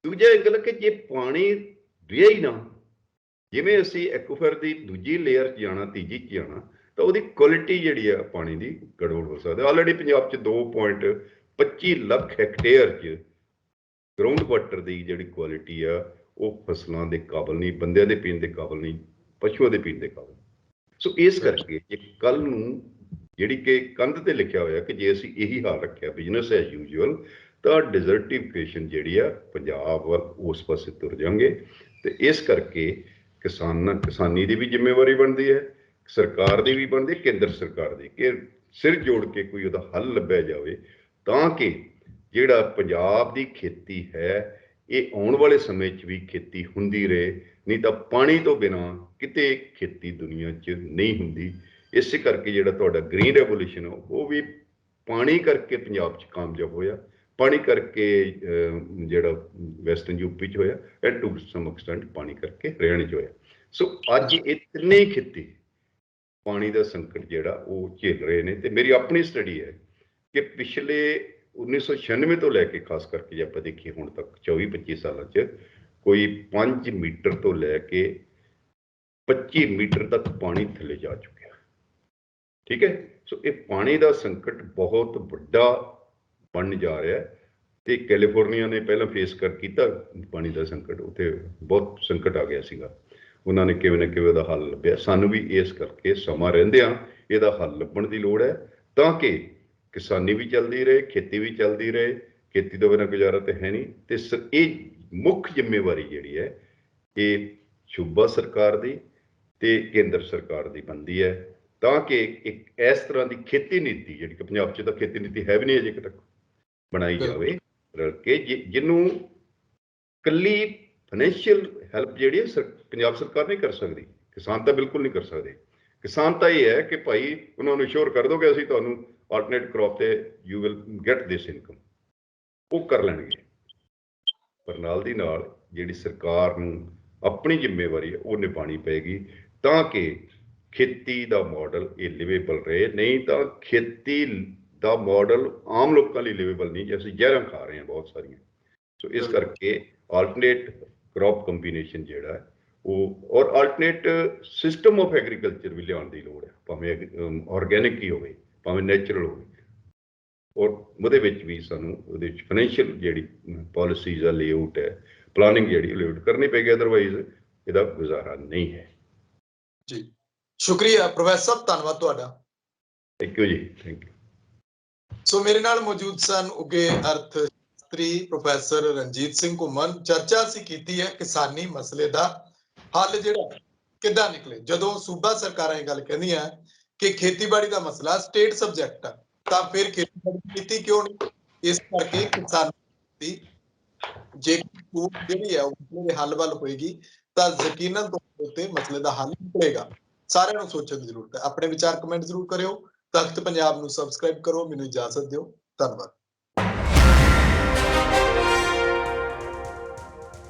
ਦੂਜਾ ਐਂਗਲ ਹੈ ਕਿ ਜੇ ਪਾਣੀ ਰਿਹਾ ਹੀ ਨਾ, ਜਿਵੇਂ ਅਸੀਂ ਐਕੂਫਰ ਦੀ ਦੂਜੀ ਲੇਅਰ 'ਚ ਜਾਣਾ, ਤੀਜੀ 'ਚ ਜਾਣਾ, ਤਾਂ ਉਹਦੀ ਕੁਆਲਿਟੀ ਜਿਹੜੀ ਆ ਪਾਣੀ ਦੀ ਗੜਬੜ ਹੋ ਸਕਦੀ। ਆਲਰੇਡੀ ਪੰਜਾਬ 'ਚ 2.25 ਲੱਖ ਹੈਕਟੇਅਰ 'ਚ ਗਰਾਊਂਡ ਵਾਟਰ ਦੀ ਜਿਹੜੀ ਕੁਆਲਿਟੀ ਆ ਉਹ ਫਸਲਾਂ ਦੇ ਕਾਬਲ ਨਹੀਂ, ਬੰਦਿਆਂ ਦੇ ਪੀਣ ਦੇ ਕਾਬਲ ਨਹੀਂ, ਪਸ਼ੂਆਂ ਦੇ ਪੀਣ ਦੇ ਕਾਬਲ। ਸੋ ਇਸ ਕਰਕੇ ਜੇ ਕੱਲ ਨੂੰ ਜਿਹੜੀ ਕਿ ਕੰਧ ਤੇ ਲਿਖਿਆ ਹੋਇਆ ਕਿ ਜੇ ਅਸੀਂ ਇਹੀ ਹਾਲ ਰੱਖਿਆ ਬਿਜ਼ਨਸ ਐਜ਼ ਯੂਜੂਅਲ, ਤਾਂ ਡਿਜ਼ਰਟੀਫਿਕੇਸ਼ਨ ਜਿਹੜੀ ਆ ਪੰਜਾਬ ਵੱਲ ਉਸ ਪਾਸੇ ਤੁਰ ਜਾਵਾਂਗੇ। ਤੇ ਇਸ ਕਰਕੇ ਕਿਸਾਨੀ ਦੀ ਵੀ ਜ਼ਿੰਮੇਵਾਰੀ ਬਣਦੀ ਹੈ, ਸਰਕਾਰ ਦੀ ਵੀ ਬਣਦੀ ਹੈ, ਕੇਂਦਰ ਸਰਕਾਰ ਦੀ, ਕਿ ਸਿਰ ਜੋੜ ਕੇ ਕੋਈ ਉਹਦਾ ਹੱਲ ਲੱਭਿਆ ਜਾਵੇ, ਤਾਂ ਕਿ ਜਿਹੜਾ ਪੰਜਾਬ ਦੀ ਖੇਤੀ ਹੈ ਇਹ ਆਉਣ ਵਾਲੇ ਸਮੇਂ 'ਚ ਵੀ ਖੇਤੀ ਹੁੰਦੀ ਰਹੇ। ਨਹੀਂ ਤਾਂ ਪਾਣੀ ਤੋਂ ਬਿਨਾਂ ਕਿਤੇ ਖੇਤੀ ਦੁਨੀਆ 'ਚ ਨਹੀਂ ਹੁੰਦੀ। ਇਸੇ ਕਰਕੇ ਜਿਹੜਾ ਤੁਹਾਡਾ ਗ੍ਰੀਨ ਰੈਵੋਲੂਸ਼ਨ ਉਹ ਵੀ ਪਾਣੀ ਕਰਕੇ ਪੰਜਾਬ 'ਚ ਕਾਮਯਾਬ ਹੋਇਆ, ਪਾਣੀ ਕਰਕੇ ਜਿਹੜਾ ਵੈਸਟਰਨ ਯੂਪੀ 'ਚ ਹੋਇਆ, ਐਂਡ ਟੂ ਸਮ ਐਕਸਟੈਂਟ ਪਾਣੀ ਕਰਕੇ ਹਰਿਆਣੇ 'ਚ ਹੋਇਆ। ਸੋ ਅੱਜ ਇਹ ਤਿੰਨੇ ਖੇਤੀ ਪਾਣੀ ਦਾ ਸੰਕਟ ਜਿਹੜਾ ਉਹ ਝੇਲ ਰਹੇ ਨੇ। ਤੇ ਮੇਰੀ ਆਪਣੀ ਸਟੱਡੀ ਹੈ ਕਿ ਪਿਛਲੇ 1996 ਤੋਂ ਲੈ ਕੇ ਖਾਸ ਕਰਕੇ ਜੇ ਆਪਾਂ ਦੇਖੀਏ ਹੁਣ ਤੱਕ 24-25 ਸਾਲਾਂ 'ਚ ਕੋਈ 5 ਮੀਟਰ ਤੋਂ ਲੈ ਕੇ 25 ਮੀਟਰ ਤੱਕ ਪਾਣੀ ਥੱਲੇ ਜਾ ਚੁੱਕਿਆ। ਠੀਕ ਹੈ, ਸੋ ਇਹ ਪਾਣੀ ਦਾ ਸੰਕਟ ਬਹੁਤ ਵੱਡਾ ਬਣਨ ਜਾ ਰਿਹਾ ਹੈ। ਤੇ ਕੈਲੀਫੋਰਨੀਆ ਨੇ ਪਹਿਲਾਂ ਫੇਸ ਕਰ ਕੀਤਾ ਪਾਣੀ ਦਾ ਸੰਕਟ, ਉੱਥੇ ਬਹੁਤ ਸੰਕਟ ਆ ਗਿਆ ਸੀਗਾ। ਉਹਨਾਂ ਨੇ ਕਿਵੇਂ ਨਾ ਕਿਵੇਂ ਉਹਦਾ ਹੱਲ ਲੱਭਿਆ। ਸਾਨੂੰ ਵੀ ਇਸ ਕਰਕੇ ਸਮਾਂ ਰਹਿੰਦਿਆਂ ਇਹਦਾ ਹੱਲ ਲੱਭਣ ਦੀ ਲੋੜ ਹੈ, ਤਾਂ ਕਿ ਕਿਸਾਨੀ ਵੀ ਚੱਲਦੀ ਰਹੇ, ਖੇਤੀ ਵੀ ਚੱਲਦੀ ਰਹੇ। ਖੇਤੀ ਤੋਂ ਬਿਨਾਂ ਗੁਜ਼ਾਰਾ ਤਾਂ ਹੈ ਨਹੀਂ। ਤੇ ਇਹ ਮੁੱਖ ਜ਼ਿੰਮੇਵਾਰੀ ਜਿਹੜੀ ਹੈ ਇਹ ਸੂਬਾ ਸਰਕਾਰ ਦੀ ਤੇ ਕੇਂਦਰ ਸਰਕਾਰ ਦੀ ਬਣਦੀ ਹੈ, ਤਾਂ ਕਿ ਇੱਕ ਇਸ ਤਰ੍ਹਾਂ ਦੀ ਖੇਤੀ ਨੀਤੀ ਜਿਹੜੀ ਕਿ ਪੰਜਾਬ 'ਚ ਤਾਂ ਖੇਤੀ ਨੀਤੀ ਹੈ ਵੀ ਨਹੀਂ ਅਜੇ ਤੱਕ, ਬਣਾਈ ਜਾਵੇ ਰਲ ਕੇ, ਜਿਹਨੂੰ ਕੱਲੀ ਫਾਈਨੈਂਸ਼ੀਅਲ ਹੈਲਪ ਜਿਹੜੀ ਹੈ ਪੰਜਾਬ ਸਰਕਾਰ ਨਹੀਂ ਕਰ ਸਕਦੀ, ਕਿਸਾਨ ਤਾਂ ਬਿਲਕੁਲ ਨਹੀਂ ਕਰ ਸਕਦੇ। ਕਿਸਾਨ ਤਾਂ ਇਹ ਹੈ ਕਿ ਭਾਈ ਉਹਨਾਂ ਨੂੰ ਸ਼ੋਰ ਕਰ ਦੋਗੇ ਅਸੀਂ ਤੁਹਾਨੂੰ ਆਲਟਰਨੇਟ ਕ੍ਰੌਪ ਤੇ you will get this income, ਉਹ ਕਰ ਲੈਣਗੇ। ਪਰ ਨਾਲ ਦੀ ਨਾਲ ਜਿਹੜੀ ਸਰਕਾਰ ਨੂੰ ਆਪਣੀ ਜ਼ਿੰਮੇਵਾਰੀ ਹੈ ਉਹ ਨਿਭਾਉਣੀ ਪਏਗੀ, ਤਾਂ ਕਿ ਖੇਤੀ ਦਾ ਮਾਡਲ ਇਹ ਲਿਵੇਬਲ ਰਹੇ। ਨਹੀਂ ਤਾਂ ਖੇਤੀ ਦਾ ਮਾਡਲ ਆਮ ਲੋਕਾਂ ਲਈ ਲਿਵੇਬਲ ਨਹੀਂ, ਜੇ ਅਸੀਂ ਜ਼ਹਿਰਾਂ ਖਾ ਰਹੇ ਹਾਂ ਬਹੁਤ ਸਾਰੀਆਂ। ਸੋ ਇਸ ਕਰਕੇ ਆਲਟਰਨੇਟ ਕ੍ਰੌਪ ਕੰਬੀਨੇਸ਼ਨ ਜਿਹੜਾ ਹੈ ਉਹ, ਔਰ ਆਲਟਰਨੇਟ ਸਿਸਟਮ ਆਫ ਐਗਰੀਕਲਚਰ ਵੀ ਲਿਆਉਣ ਦੀ ਲੋੜ ਹੈ, ਭਾਵੇਂ ਆਰਗੈਨਿਕ ਹੀ ਹੋਵੇ ਭਾਵੇਂ ਨੈਚੁਰਲ ਹੋਵੇ। ਔਰ ਉਹਦੇ ਵਿੱਚ ਵੀ ਸਾਨੂੰ ਉਹਦੇ ਵਿੱਚ ਫਾਈਨੈਂਸ਼ੀਅਲ ਜਿਹੜੀ ਪਾਲਿਸੀਜ਼ ਆ, ਲੇਆਊਟ ਹੈ, ਪਲਾਨਿੰਗ ਜਿਹੜੀ ਲੇਆਊਟ ਕਰਨੀ ਪਏਗੀ, ਅਦਰਵਾਈਜ਼ ਇਹਦਾ ਗੁਜ਼ਾਰਾ ਨਹੀਂ ਹੈ। ਜੀ ਸ਼ੁਕਰੀਆ ਪ੍ਰੋਫੈਸਰ ਸਾਹਿਬ, ਧੰਨਵਾਦ ਤੁਹਾਡਾ। ਥੈਂਕ ਯੂ ਜੀ, ਥੈਂਕ ਯੂ। ਸੋ ਮੇਰੇ ਨਾਲ ਮੌਜੂਦ ਸਨ ਉੱਘੇ ਅਰਥ ਸ਼ਾਸਤਰੀ ਪ੍ਰੋਫੈਸਰ ਰਣਜੀਤ ਸਿੰਘ ਘੁੰਮਣ। ਚਰਚਾ ਅਸੀਂ ਕੀਤੀ ਹੈ ਕਿਸਾਨੀ ਮਸਲੇ ਦਾ ਹੱਲ ਜਿਹੜਾ ਕਿੱਦਾਂ ਨਿਕਲੇ। ਜਦੋਂ ਸੂਬਾ ਸਰਕਾਰਾਂ ਇਹ ਗੱਲ ਕਹਿੰਦੀਆਂ ਕਿ ਖੇਤੀਬਾੜੀ ਦਾ ਮਸਲਾ ਸਟੇਟ ਸਬਜੈਕਟ ਆ, ਤਾਂ ਫਿਰ ਖੇਤੀਬਾੜੀ ਨੀਤੀ ਕਿਉਂ ਨਹੀਂ? ਇਸ ਕਰਕੇ ਕਿਸਾਨ ਦੀ ਜੇ ਜਿਹੜੀ ਹੈ ਉਹ ਹੱਲ ਵੱਲ ਹੋਏਗੀ ਤਾਂ ਯਕੀਨਨ ਤੌਰ ਤੇ ਮਸਲੇ ਦਾ ਹੱਲ ਨਿਕਲੇਗਾ। ਸਾਰਿਆਂ ਨੂੰ ਸੋਚਣ ਦੀ ਜ਼ਰੂਰਤ ਹੈ। ਆਪਣੇ ਵਿਚਾਰ ਕਮੈਂਟ ਜ਼ਰੂਰ ਕਰਿਓ। ਤਖਤ ਪੰਜਾਬ ਨੂੰ ਸਬਸਕ੍ਰਾਈਬ ਕਰੋ। ਮੈਨੂੰ ਇਜਾਜ਼ਤ ਦਿਓ। ਧੰਨਵਾਦ।